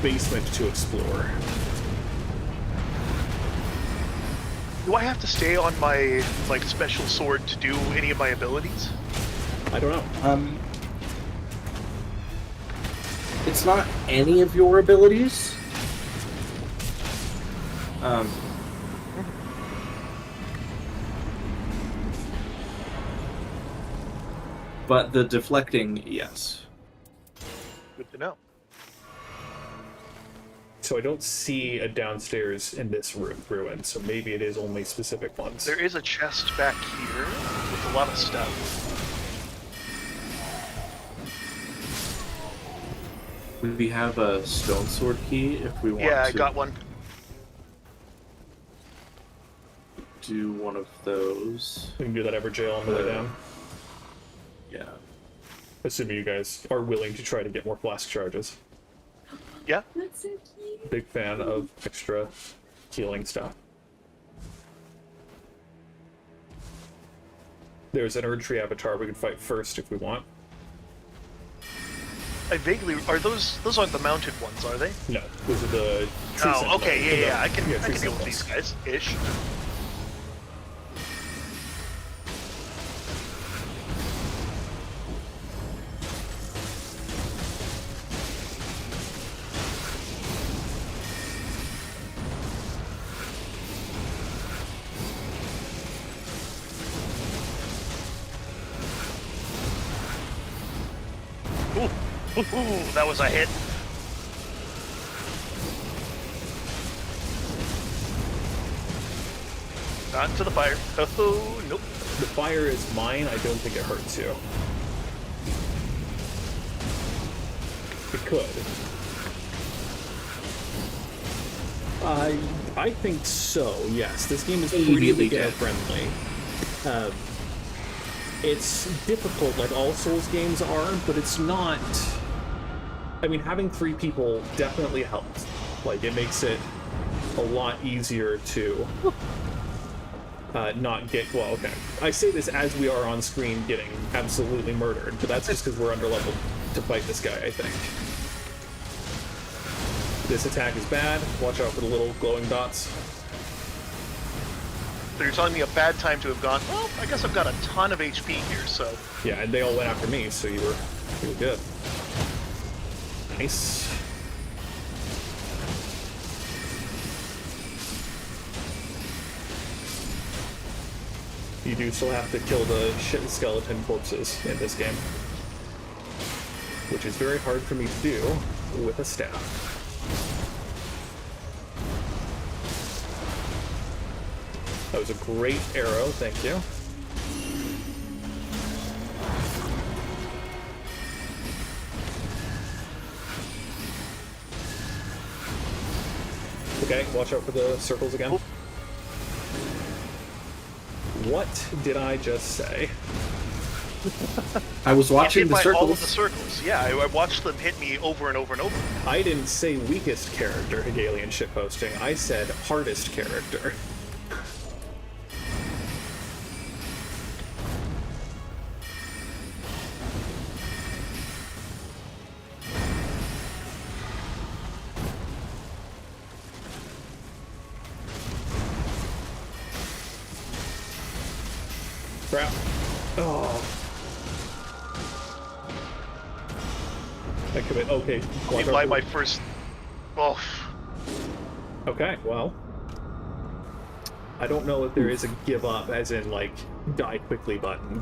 basement to explore. Do I have to stay on my like special sword to do any of my abilities? I don't know. It's not any of your abilities. But the deflecting, yes. Good to know. So I don't see a downstairs in this ruin, so maybe it is only specific ones. There is a chest back here with a lot of stuff. We have a stone sword key if we want Yeah, to. I got one. Do one of those. We can do that ever jail on the way down. Yeah. Assuming you guys are willing to try to get more flask charges. Yeah. That's so cute. Big fan of extra healing stuff. There's an Erd Tree avatar we can fight first if we want. I vaguely are those aren't the mounted ones, are they? No, those are the tree Oh, sentinels. okay, yeah. I can tree deal with sentinels. these guys ish. Ooh, that was a hit. Not into the fire. Oh, nope. The fire is mine. I don't think it hurts you. It could. I think so. Yes, this game is pretty Immediately beginner dead. friendly. It's difficult, like all Souls games are, but it's not. I mean, having 3 people definitely helps. Like, it makes it a lot easier to not get. Well, okay. I say this as we are on screen getting absolutely murdered, but that's just because we're underleveled to fight this guy, I think. This attack is bad. Watch out for the little glowing dots. So you're telling me a bad time to have gone, well, I guess I've got a ton of HP here, so... Yeah, and they all went after me, so you were good. Nice. You do still have to kill the shit skeleton corpses in this game, which is very hard for me to do with a staff. That was a great arrow, thank you. Okay, watch out for the circles again. What did I just say? I was watching hit the by circles. all of the circles. Yeah, I watched them hit me over and over and over. I didn't say weakest character, Hegelian shitposting. I said hardest character. Crap. Oh. I commit. Okay. watch out By for- my first... Oh, Okay, well. I don't know if there is a give up, as in, like, die quickly button.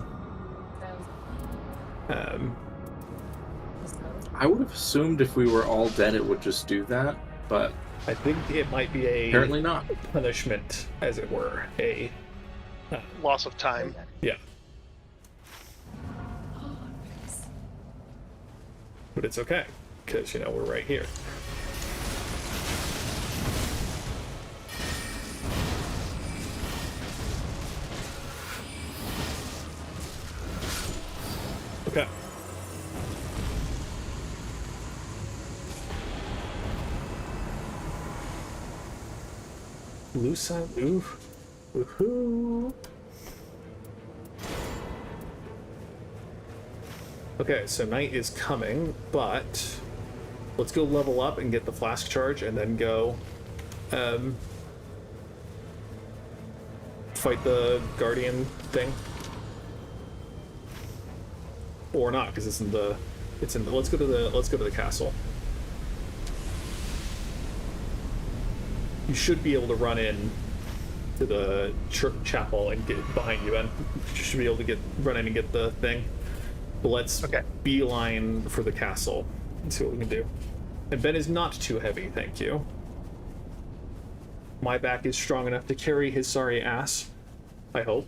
I would have assumed if we were all dead, it would just do that, but I think it might be a apparently not. punishment, as it were. A loss of time. yeah. But it's okay, because, you know, we're right here. Okay. Lusa, ooh. Woohoo. Okay, so night is coming, but let's go level up and get the flask charge and then go fight the guardian thing. Or not, because it's in the let's go to the castle. You should be able to run in to the chapel and get behind you, and you should be able to run in and get the thing. But let's beeline for the castle and see what we can do. And Ben is not too heavy, thank you. My back is strong enough to carry his sorry ass, I hope.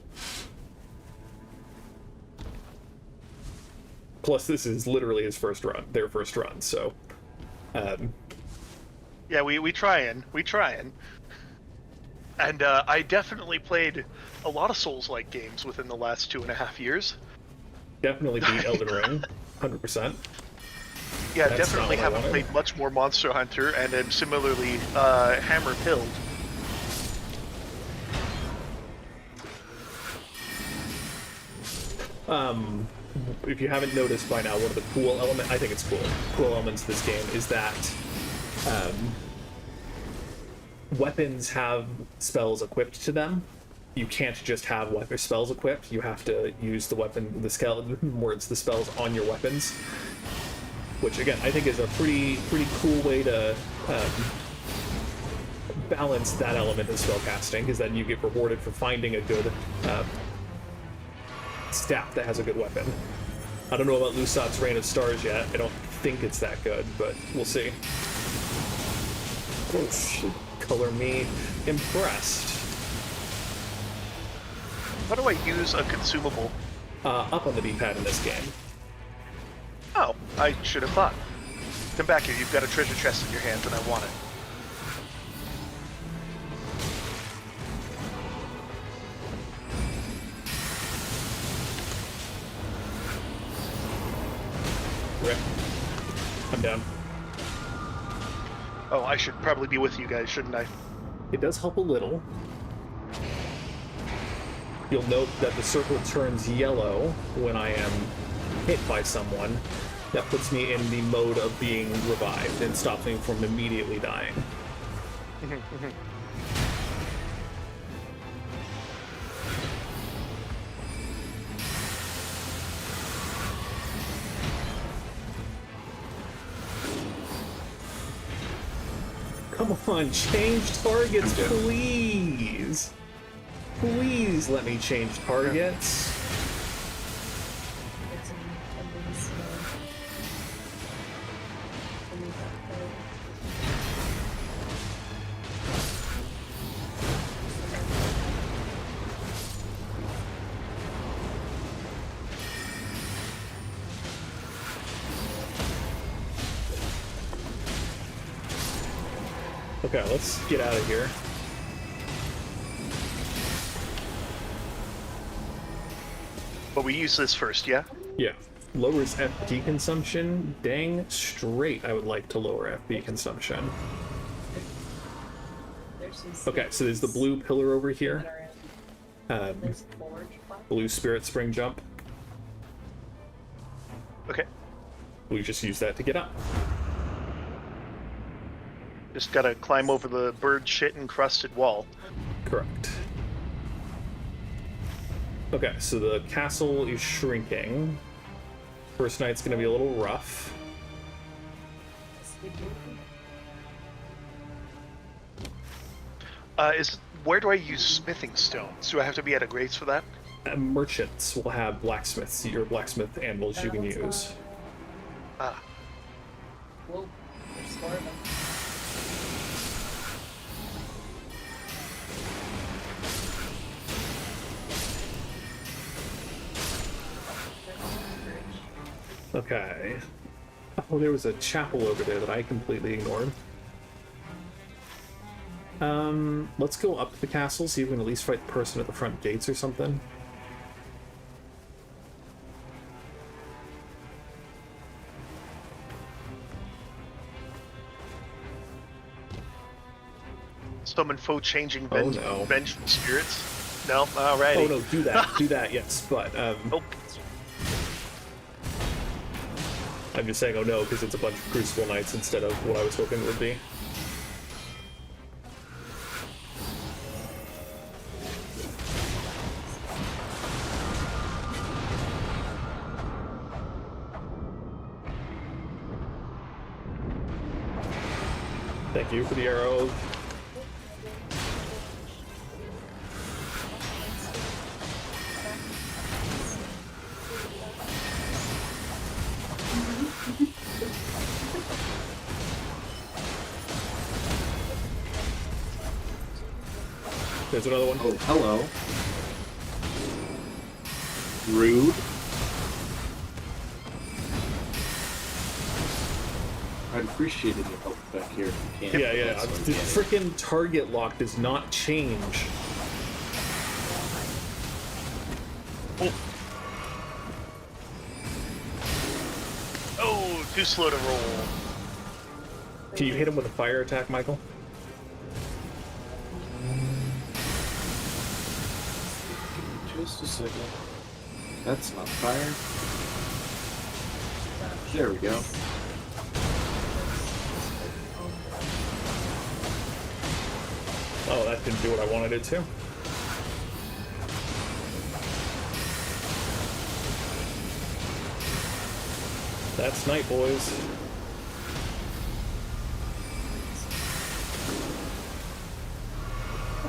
Plus, this is literally his first run, their first run, so... Yeah, we trying. And I definitely played a lot of Souls-like games within the last 2.5 years. Definitely beat Elden Ring, 100%. Yeah, That's definitely not what I haven't wanted. played much more Monster Hunter, and then similarly, Hammer Pilled. If you haven't noticed by now, one of the cool elements, I think it's cool elements of this game is that weapons have spells equipped to them. You can't just have weapon spells equipped. You have to use the weapon, the skeleton words, the spells on your weapons. Which again, I think is a pretty cool way to balance that element of spellcasting, because then you get rewarded for finding a good staff that has a good weapon. I don't know about Lusat's Reign of Stars yet. I don't think it's that good, but we'll see. Oh, should color me impressed. How do I use a consumable? Up on the D-pad in this game. Oh, I should have thought. Come back here, you've got a treasure chest in your hands and I want it. Rip. I'm down. Oh, I should probably be with you guys, shouldn't I? It does help a little. You'll note that the circle turns yellow when I am hit by someone. That puts me in the mode of being revived and stops me from immediately dying. Come on, change targets, please! Please let me change targets. It's an Elden's, I need that code. Okay, let's get out of here. But we use this first, yeah? Yeah. Lowers FP consumption. Dang straight, I would like to lower FP consumption. There's some Okay, so there's the blue pillar over here. There's a forge platform. Blue spirit spring jump. Okay. We just use that to get up. Just gotta climb over the bird shit encrusted wall. Correct. Okay, so the castle is shrinking. First night's gonna be a little rough. Where do I use smithing stones? Do I have to be at a grace for that? Merchants will have blacksmiths, your blacksmith anvils you can use. Ah. Whoa, there's 4 of them. Okay. Oh, there was a chapel over there that I completely ignored. Let's go up to the castle, see if we can at least fight the person at the front gates or something. Summon foe changing Oh, no. vengeful spirits. No, alrighty. Oh no, do that, do that, yes. But Nope. I'm just saying, oh no, because it's a bunch of Crucible Knights instead of what I was hoping it would be. Thank you for the arrow. There's another one. Oh, hello. Rude. I'd appreciated your help back here if you can. Yeah. That's The okay. freaking target lock does not change. Oh, too slow to roll. Can you hit him with a fire attack, Michael? Just a second. That's not fire. There we go. Oh, that didn't do what I wanted it to. That's night, boys.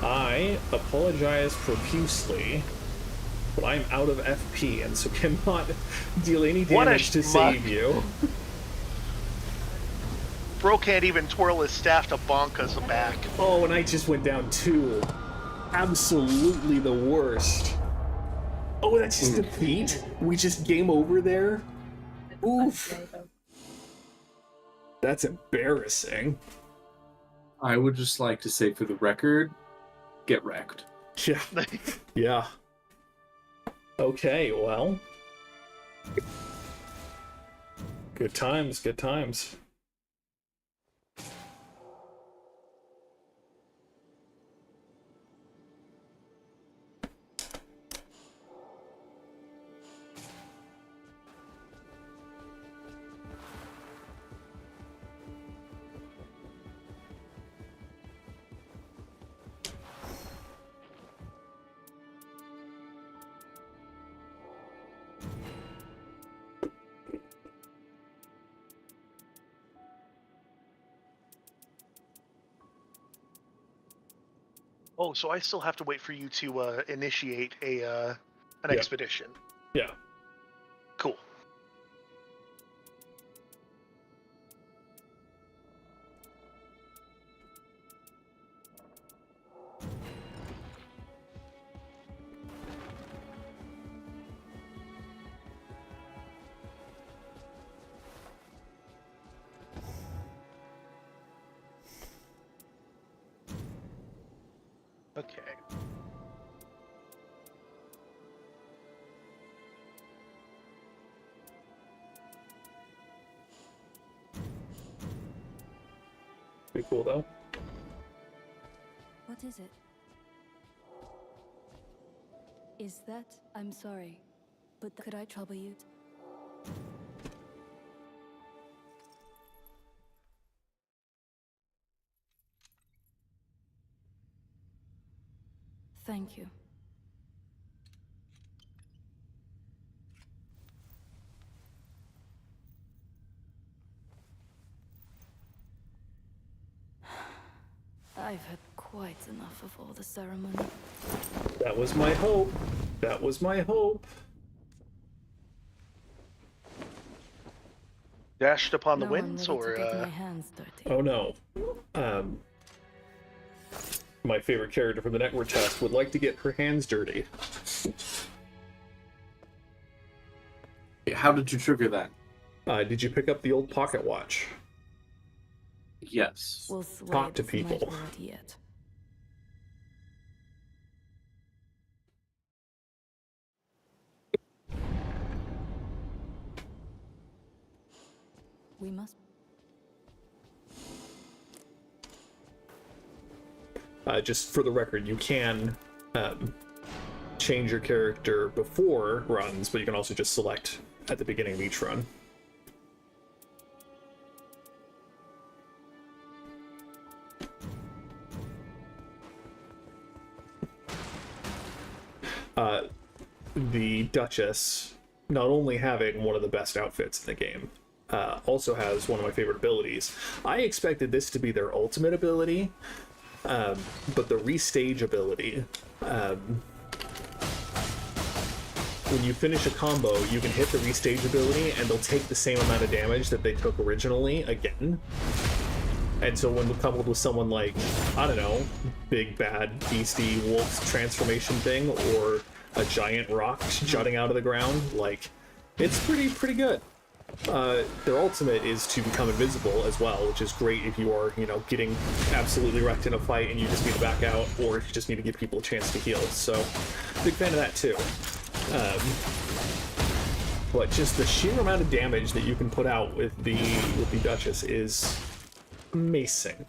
I apologize profusely, but I'm out of FP and so cannot deal any What a damage to schmuck. save you. Bro can't even twirl his staff to bonk us back. Oh, and I just went down 2. Absolutely the worst. Oh, that's just defeat? We just game over there? Oof. That's embarrassing. I would just like to say for the record, get wrecked. Yeah. Yeah. Okay, well. Good times, good times. Oh, so I still have to wait for you to initiate an Yep. expedition. Yeah. Cool. Okay. Pretty cool, though. What is it? Is that? I'm sorry, but could I trouble you? Thank you. I've had quite enough of all the ceremony. That was my hope. That was my hope. Dashed upon the Now I'm winds, ready or to get my hands dirty. Oh no. My favorite character from the network test would like to get her hands dirty. How did you trigger that? Did you pick up the old pocket watch? Yes. We'll sway Talk to this people. night lord yet. We must. Just for the record, you can change your character before runs, but you can also just select at the beginning of each run. The Duchess, not only having one of the best outfits in the game, also has one of my favorite abilities. I expected this to be their ultimate ability, but the restage ability, when you finish a combo, you can hit the restage ability and they'll take the same amount of damage that they took originally again. And so when coupled with someone like, I don't know, big bad beastie wolf transformation thing, or a giant rock jutting out of the ground, like, it's pretty good. Their ultimate is to become invisible as well, which is great if you are, you know, getting absolutely wrecked in a fight and you just need to back out, or if you just need to give people a chance to heal. So, big fan of that too. But just the sheer amount of damage that you can put out with the Duchess is amazing.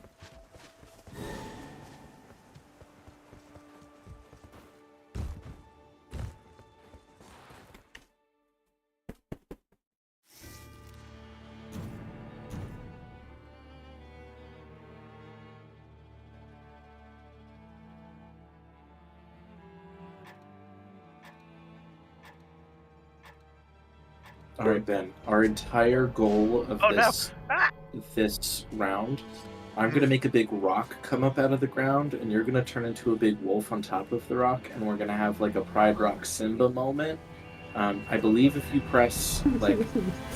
All right, Ben. Our entire goal of Oh, no. this round, I'm gonna make a big rock come up out of the ground, and you're gonna turn into a big wolf on top of the rock, and we're gonna have like a Pride Rock Simba moment. I believe if you press like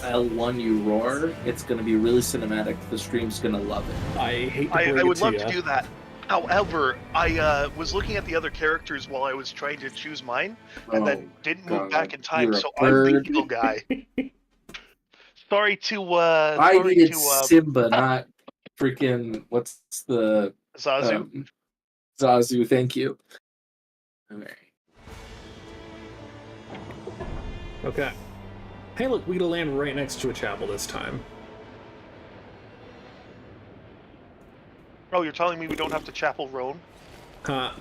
L1, you roar. It's gonna be really cinematic. The stream's gonna love it. I hate to I bring would it to love ya. to do that. However, I was looking at the other characters while I was trying to choose mine, and then didn't move God, back in time, you're a so I'm the bird. heal guy. Sorry to I needed Simba, not freaking what's the Zazu. Zazu. Thank you. All right. Okay. Hey, look, we get to land right next to a chapel this time. Oh, you're telling me we don't have to chapel roam?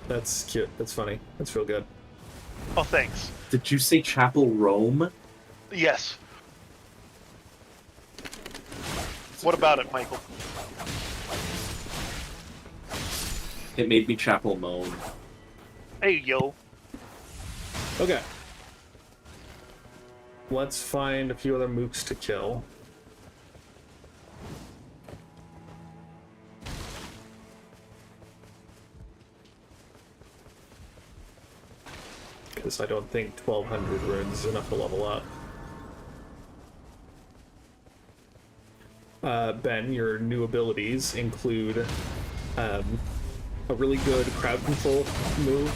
That's cute. That's funny. That's real good. Oh, thanks. Did you say Chapel Rome? Yes. What about it, Michael? It made me Chapel moan. Hey, yo. Okay. Let's find a few other mooks to kill. Because I don't think 1200 runes is enough to level up. Ben, your new abilities include a really good crowd control move,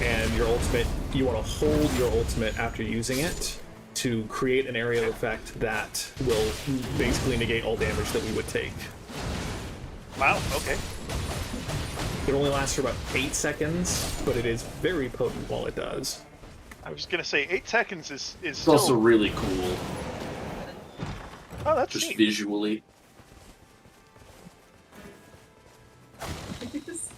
and your ultimate, you want to hold your ultimate after using it to create an area of effect that will basically negate all damage that we would take. Wow, okay. It only lasts for about 8 seconds, but it is very potent while it does. I was gonna say 8 seconds is It's still... also really cool, Oh, that's just neat. visually. It is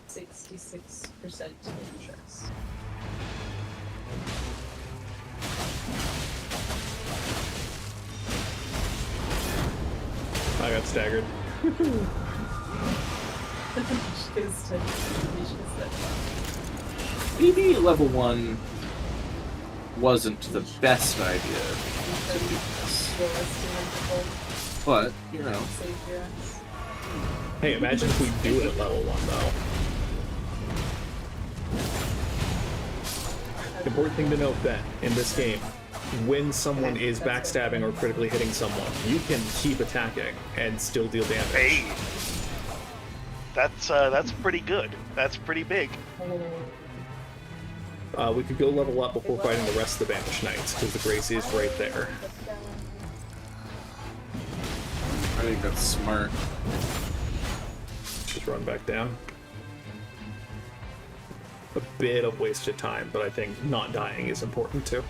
66% interest. I got staggered. Maybe level 1 wasn't the best idea, but, you know. Hey, imagine if we do it at level 1, though. The important thing to note, Ben, in this game, when someone is backstabbing or critically hitting someone, you can keep attacking and still deal damage. Hey. That's pretty good. That's pretty big. We could go level up before fighting the rest of the Banished Knights, because the Grace is right there. I think that's smart. Just run back down. A bit of wasted time, but I think not dying is important too.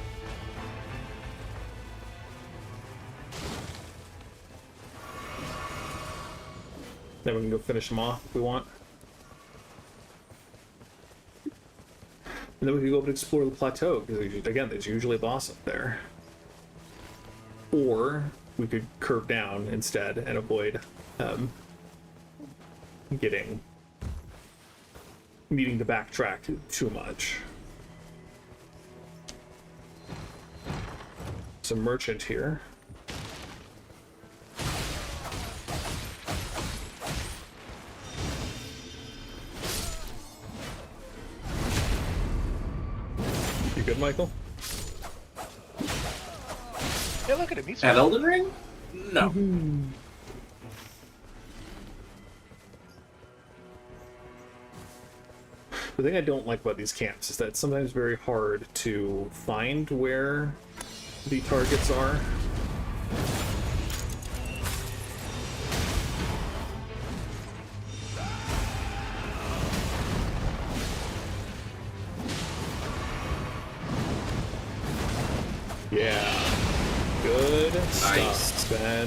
Then we can go finish them off if we want. And then we can go up and explore the plateau, because again, there's usually a boss up there. Or we could curve down instead and avoid needing to backtrack too much. Some merchant here. You good, Michael? Yeah, look at him. He's At Elden Ring? No. The thing I don't like about these camps is that it's sometimes very hard to find where the targets are. Yeah. Good stuff, Ben.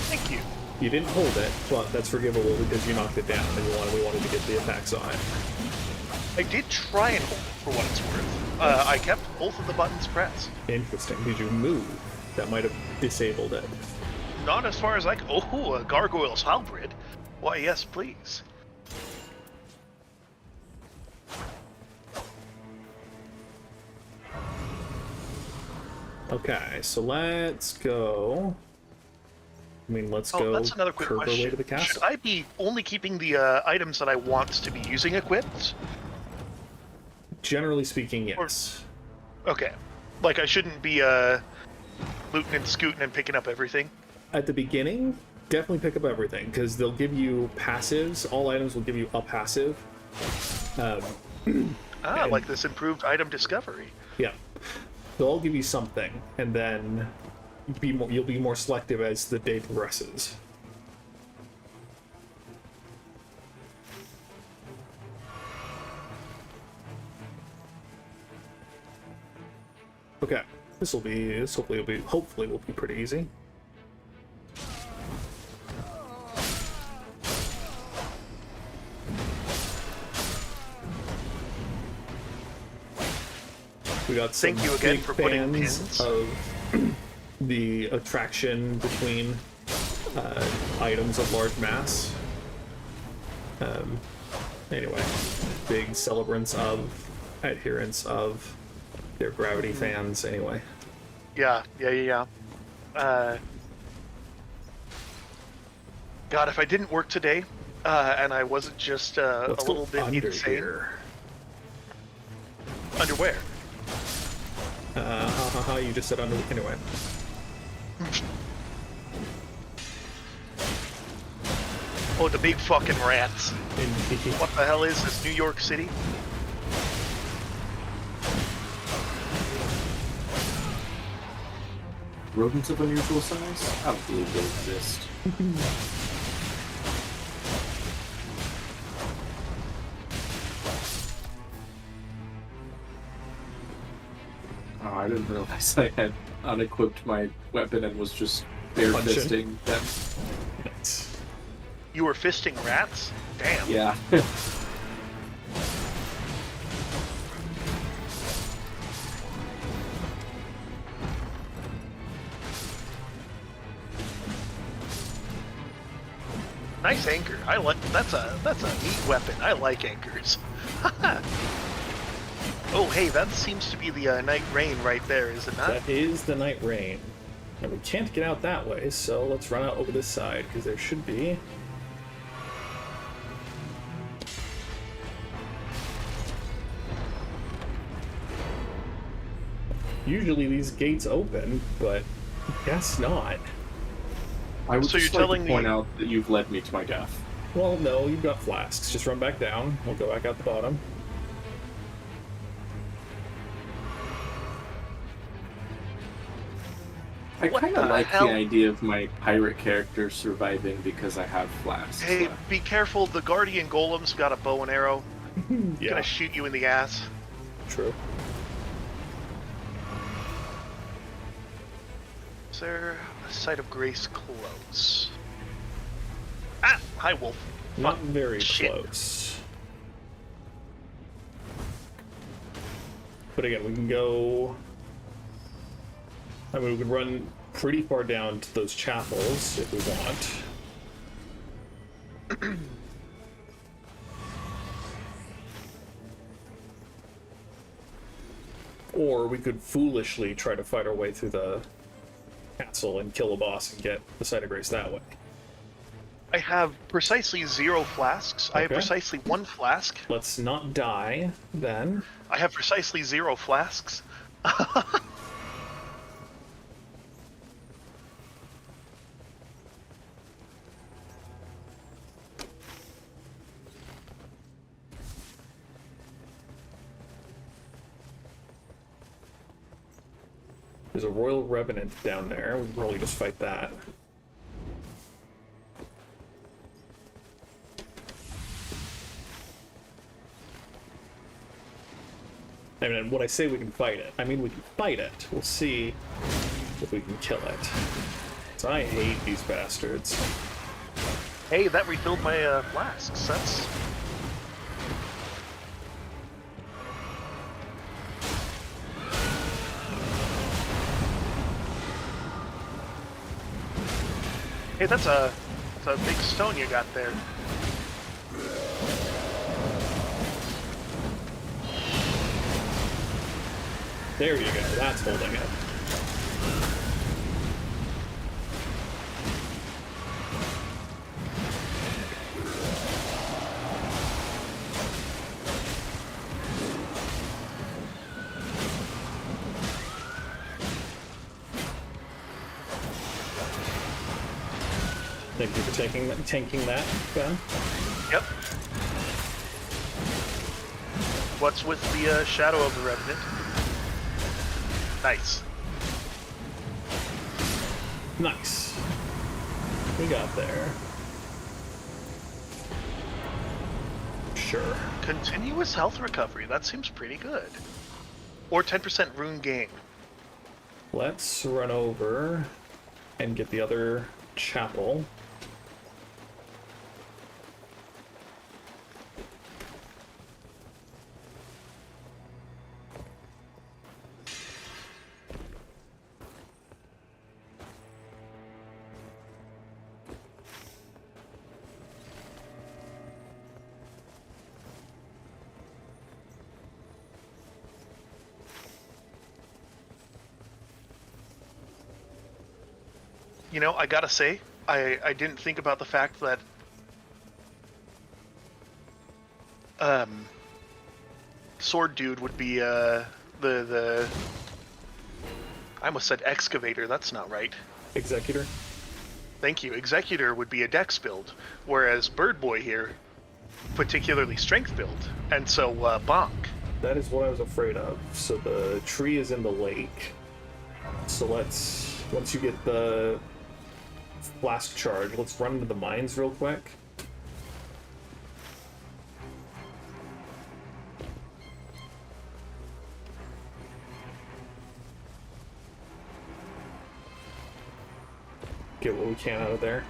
Thank you. You didn't hold it, but that's forgivable because you knocked it down and we wanted to get the attacks on it. I did try and hold it for what it's worth. I kept both of the buttons pressed. Interesting. Did you move? That might have disabled it. Not as far as I... Oh, a gargoyle's halberd. Why, yes, please. Okay, so let's go. Let's go. That's another quick curve our way question. to the castle. Should I be only keeping the items that I want to be using equipped? Generally speaking, yes. Okay. Like, I shouldn't be looting and scooting and picking up everything? At the beginning, definitely pick up everything, because they'll give you passives. All items will give you a passive. Like this improved item discovery. Yeah. They'll all give you something, and then you'll be more selective as the day progresses. Okay, hopefully will be pretty easy. We got some Thank you again big for putting fans pins. of the attraction between items of large mass. Anyway, big celebrants of adherents of their gravity fans. Anyway, Yeah. God, if I didn't work today, and I wasn't just a let's little go bit under insane. here. Underwear. You just said under. Anyway. Oh, the big fucking rats. Indeed. What the hell is this, New York City? Rodents of unusual size? I don't believe they exist. Oh, I didn't realize I had unequipped my weapon and was just bare fisting them. You were fisting rats? Damn. Yeah. Nice anchor. I like that's a neat weapon. I like anchors. Oh, hey, that seems to be the Nightreign right there, is it not? That is the Nightreign. And we can't get out that way, so let's run out over this side, because there should be... Usually these gates open, but guess not. I would So just you're like telling to point me- out that you've led me to my death. Well, no, you've got flasks. Just run back down. We'll go back out the bottom. I What kind of the like hell? the idea of my pirate character surviving because I have flasks. Hey, left. be careful. The guardian golem's got a bow and arrow. Yeah, Gonna shoot you in the ass. true. Is there a site of grace close? Ah! Hi, Wolf. Not Fuck. very Shit. close. But again, we can go... I mean, we can run pretty far down to those chapels if we want. Or we could foolishly try to fight our way through the castle and kill a boss and get the Site of Grace that way. I have precisely 0 flasks. I have Okay. precisely 1 flask. Let's not die, then. I have precisely 0 flasks. There's a Royal Revenant down there. We can probably just fight that. I mean, when I say we can fight it, I mean we can fight it. We'll see if we can kill it. So I hate these bastards. Hey, that refilled my flasks. That's... Hey, that's a big stone you got there. There you go. That's holding it. Thank you for tanking that, Ben. Yep. What's with the Shadow of the Revenant? Nice. Nice. We got there. Sure. Continuous health recovery. That seems pretty good. Or 10% rune gain. Let's run over and get the other chapel. You know, I gotta say, I didn't think about the fact that Sword Dude would be the I almost said excavator, that's not right. Executor. Thank you. Executor would be a dex build, whereas Bird Boy here, particularly strength build. And so bonk. That is what I was afraid of. So the tree is in the lake. So let's, once you get the flask charge, let's run into the mines real quick. Get what we can out of there.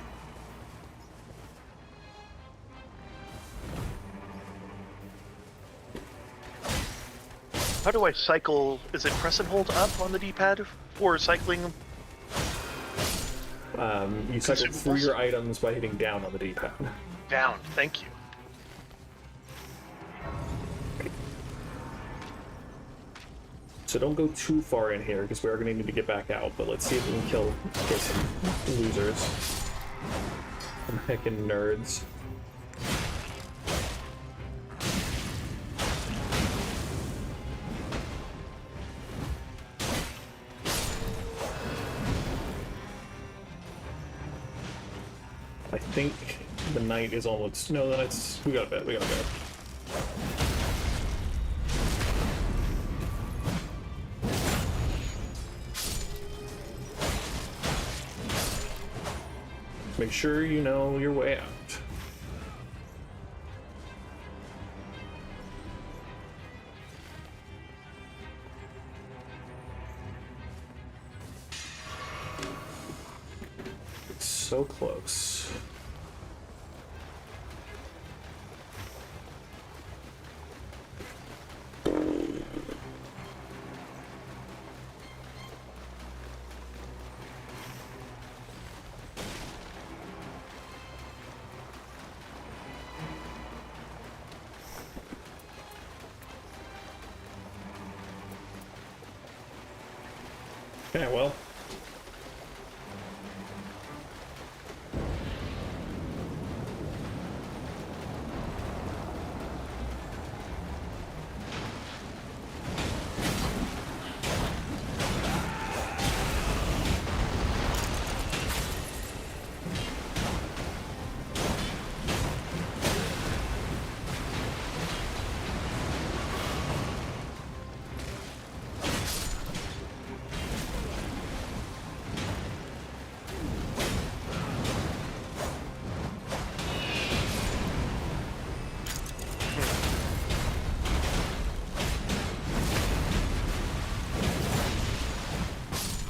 How do I cycle? Is it press and hold up on the D-pad for cycling? You cycle through your items by hitting down on the D-pad. Down, thank you. So don't go too far in here, because we are going to need to get back out, but let's see if we can kill some losers. Some heckin' nerds. I think the night is almost... No, that's... We got a bit, we got a bit. Make sure you know your way out. So close. Okay, well.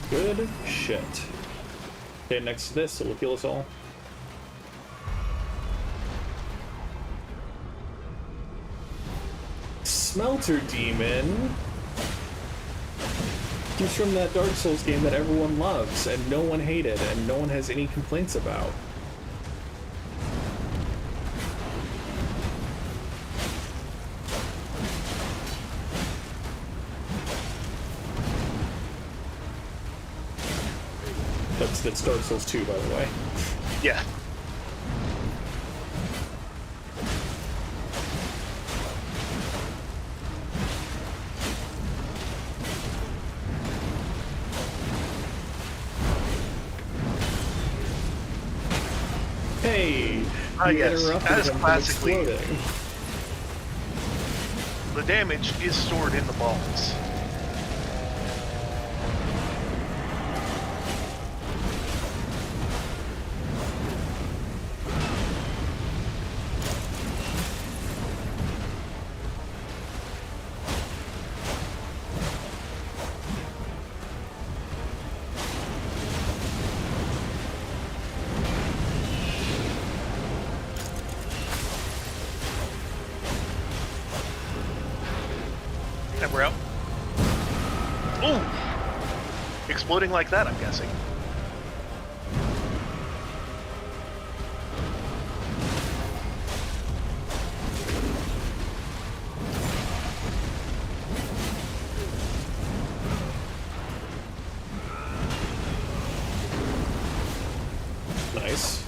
Good shit. Okay, next to this, it'll heal us all. Smelter Demon. He's from that Dark Souls game that everyone loves and no one hated and no one has any complaints about. That's Dark Souls 2, by the way. Yeah. Hey! You Yes, interrupted as him from classically, exploding. the damage is stored in the balls. And we're out. Ooh! Exploding like that, I'm guessing. Nice.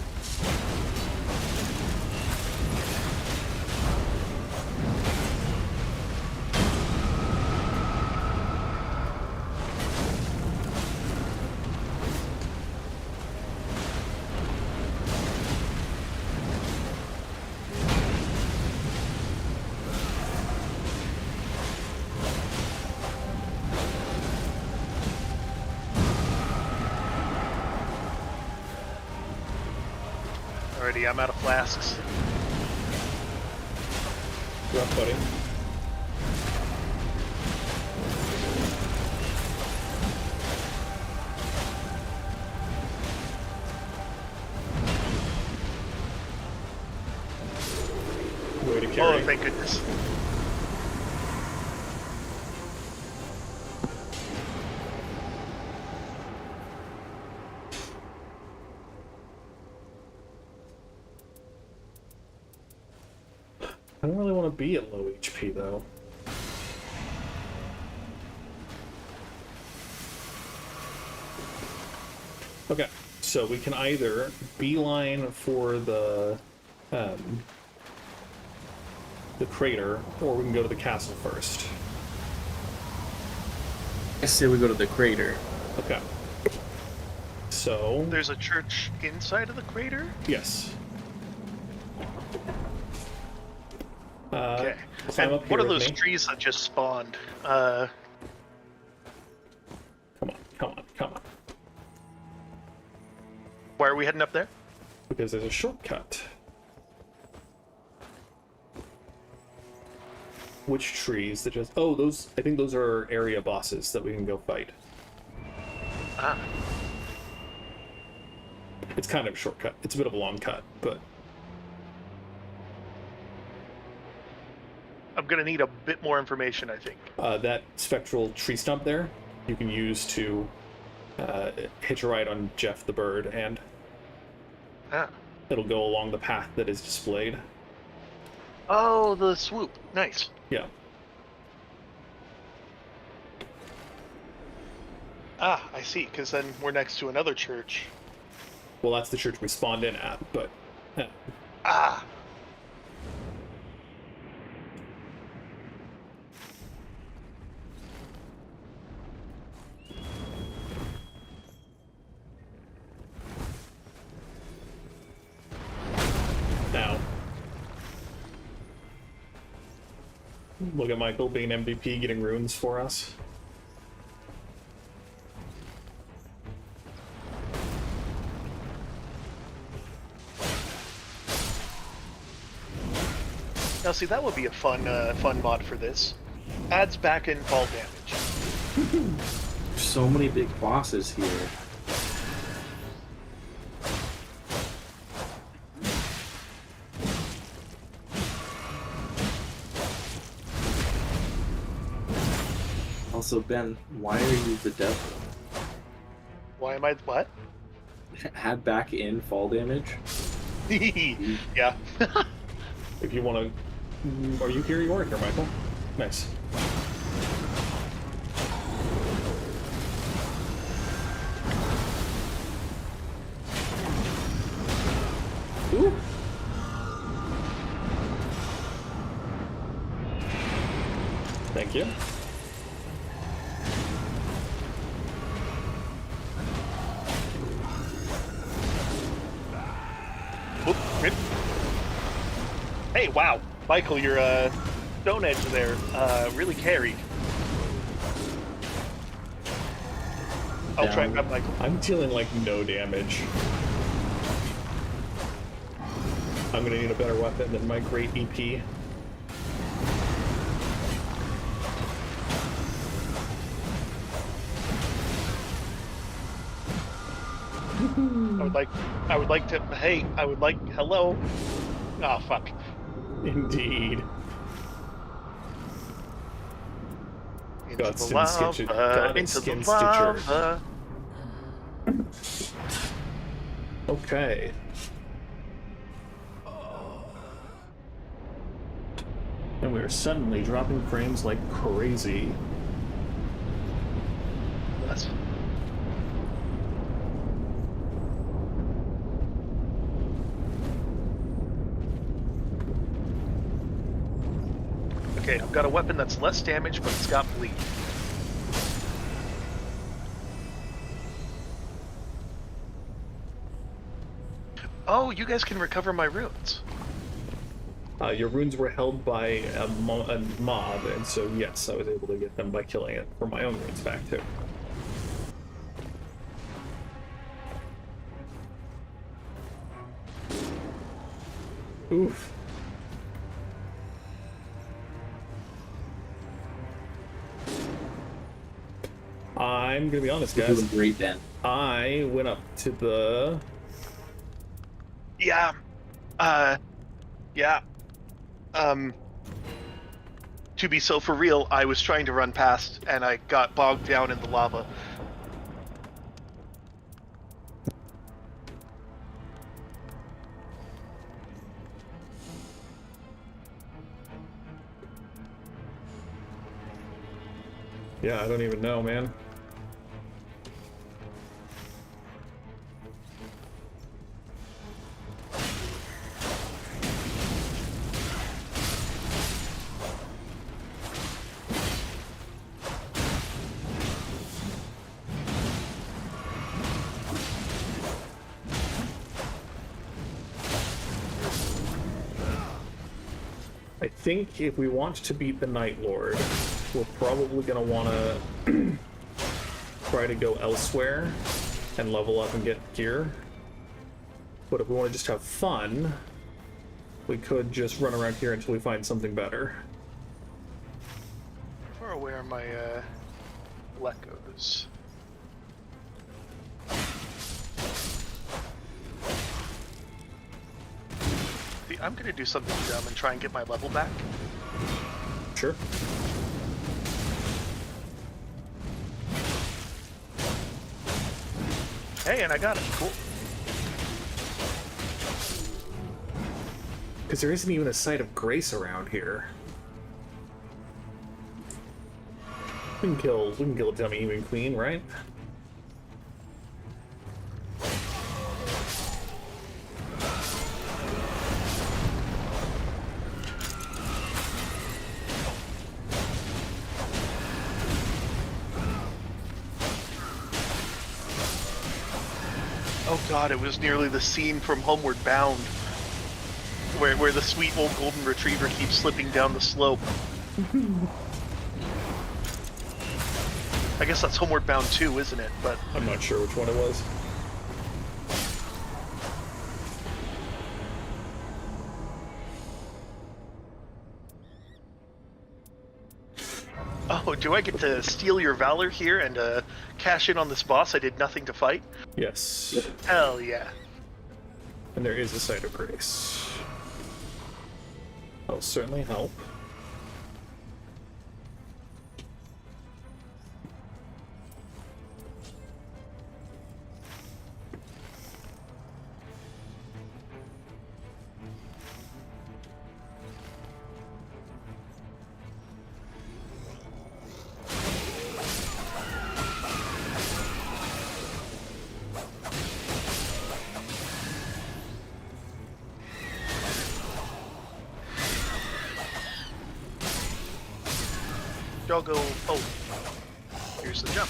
Alrighty, I'm out of flasks. Rough, buddy. Way to carry. Oh, thank goodness. I don't really want to be at low HP, though. Okay, so we can either beeline for the crater, or we can go to the castle first. I say we go to the crater. Okay. So, There's a church inside of the crater? yes. Okay. Climb And up what here are with those me. trees that just spawned? Come on, come on, come on. Why are we heading up there? Because there's a shortcut. Which trees that just... Oh, those... I think those are area bosses that we can go fight. Ah. It's kind of a shortcut. It's a bit of a long cut, but... I'm gonna need a bit more information, I think. That spectral tree stump there, you can use to hitch a ride on Jeff the bird, and Ah. it'll go along the path that is displayed. Oh, the swoop. Nice. Yeah. Ah, I see. Because then we're next to another church. Well, that's the church we spawned in at, but Ah. now. Look at Michael being MVP, getting runes for us. Now, see, that would be a fun mod for this. Adds back in fall damage. So many big bosses here. Also, Ben, why are you the devil? Why am I what? Add back in fall damage? Yeah. If you want to... Are you here? You are here, Michael. Nice. Ooh. Thank you. Oop, rip. Hey, wow. Michael, your stone edge there really carried. I'll try and grab Michael. I'm dealing like no damage. I'm gonna need a better weapon than my great EP. Hello. Oh, fuck. Indeed. Into God, the skin lava, stitcher. God, into skin the stitcher. lava. Okay. And we are suddenly dropping frames like crazy. That's... Okay, I've got a weapon that's less damage, but it's got bleed. Oh, you guys can recover my runes. Your runes were held by a mob, and so yes, I was able to get them by killing it for my own runes back too. Oof. I'm gonna be honest, You're guys. doing great, Ben. I went up to the... Yeah. Yeah. To be so for real, I was trying to run past and I got bogged down in the lava. Yeah, I don't even know, man. I think if we want to beat the Night Lord, we're probably gonna want to try to go elsewhere and level up and get gear. But if we want to just have fun, we could just run around here until we find something better. How far away are my Lekos? See, I'm gonna do something dumb and try and get my level back. Sure. Hey, and I got it. Cool. Because there isn't even a site of grace around here. We can kill a dummy human queen, right? Oh god, it was nearly the scene from Homeward Bound, where the sweet old golden retriever keeps slipping down the slope. I guess that's Homeward Bound 2, isn't it? But I'm not sure which one it was. oh, do I get to steal your valor here and cash in on this boss I did nothing to fight? Yes. Hell yeah. And there is a site of grace. That'll certainly help. Y'all go. Oh, here's the jump.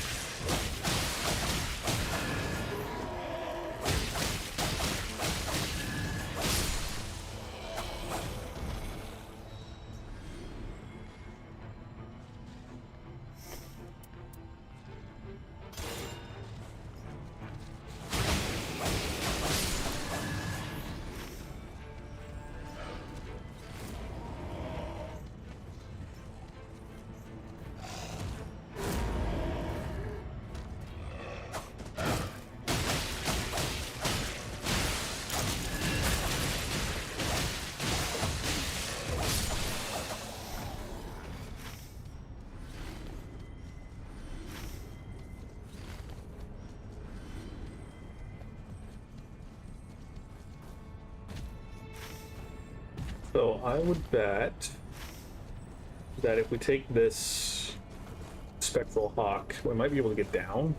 So I would bet that if we take this Spectral Hawk, we might be able to get down.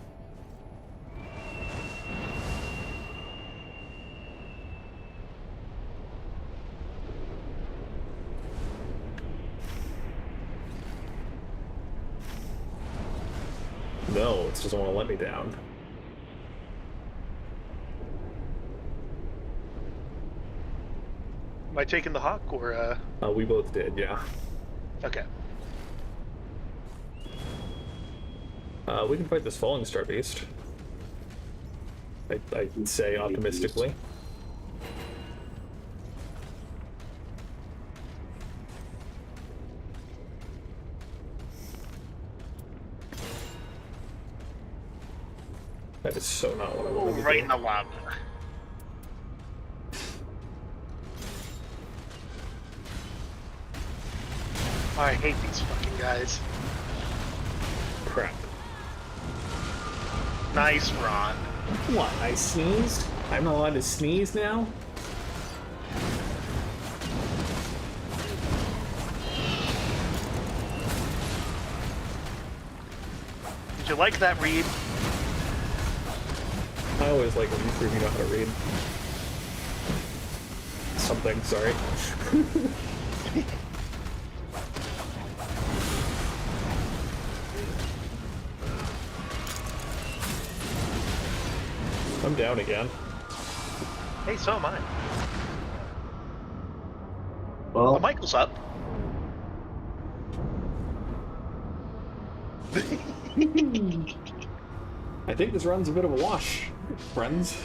No, it doesn't want to let me down. Am I taking the hawk or We both did, yeah. Okay. We can fight this Falling Star Beast. I'd say optimistically. That is so not what I Oh, wanted to right do. in the lava. I hate these fucking guys. Crap. Nice, Ron. What, I sneezed? I'm not allowed to sneeze now? Did you like that read? I always like when you prove you know how to read. Something, sorry. I'm down again. Hey, so am I. Well, Oh, Michael's up. I think this run's a bit of a wash, friends.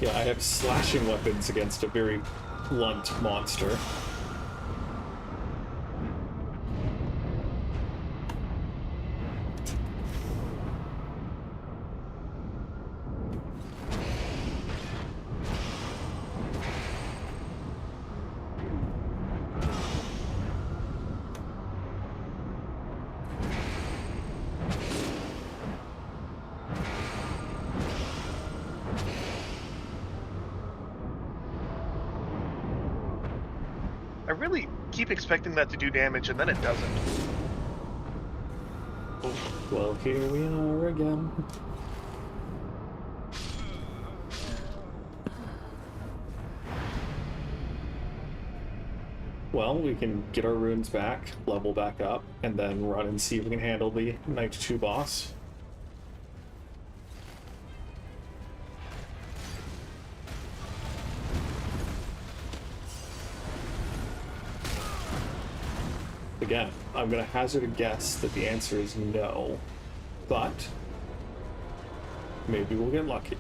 Yeah, I have slashing weapons against a very blunt monster. really keep expecting that to do damage, and then it doesn't. Well, here we are again. Well, we can get our runes back, level back up, and then run and see if we can handle the Knight 2 boss. Again, I'm gonna hazard a guess that the answer is no, but maybe we'll get lucky.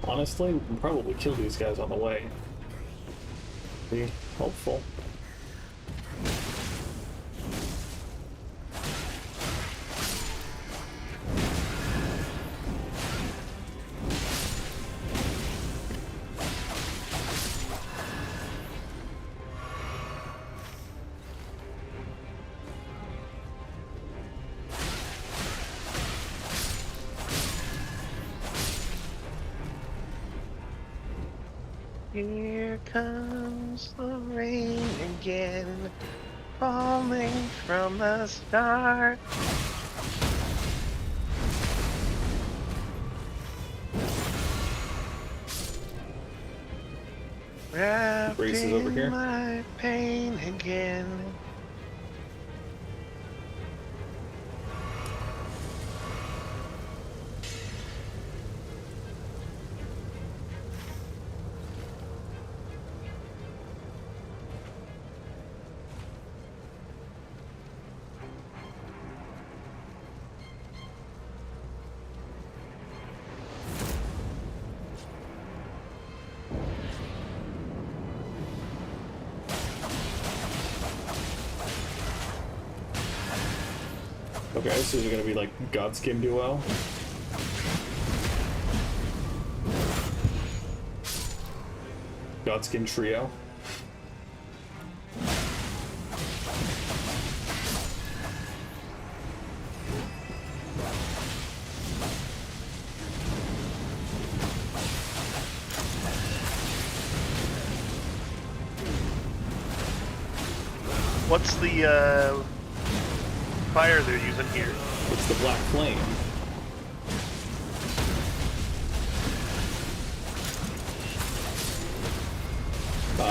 Honestly, we can probably kill these guys on the way. Be helpful. Here comes the rain again, falling from the stars. Grace is over here. My pain again. Okay, so is it gonna be like Godskin duo? Godskin trio? What's the fire they're using here? It's the Black Flame.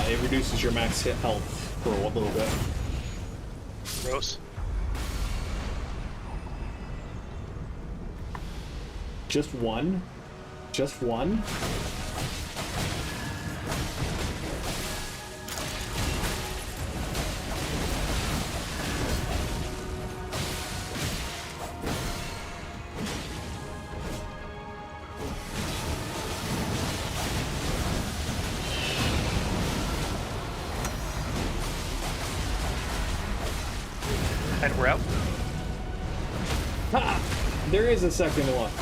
It reduces your max hit health for a little bit. Gross. Just one? Just one? And we're out. Ha! There is a second one.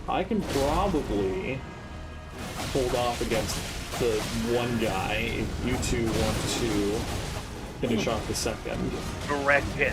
I can probably hold off against the one guy if you two want to finish off the second. Direct hit.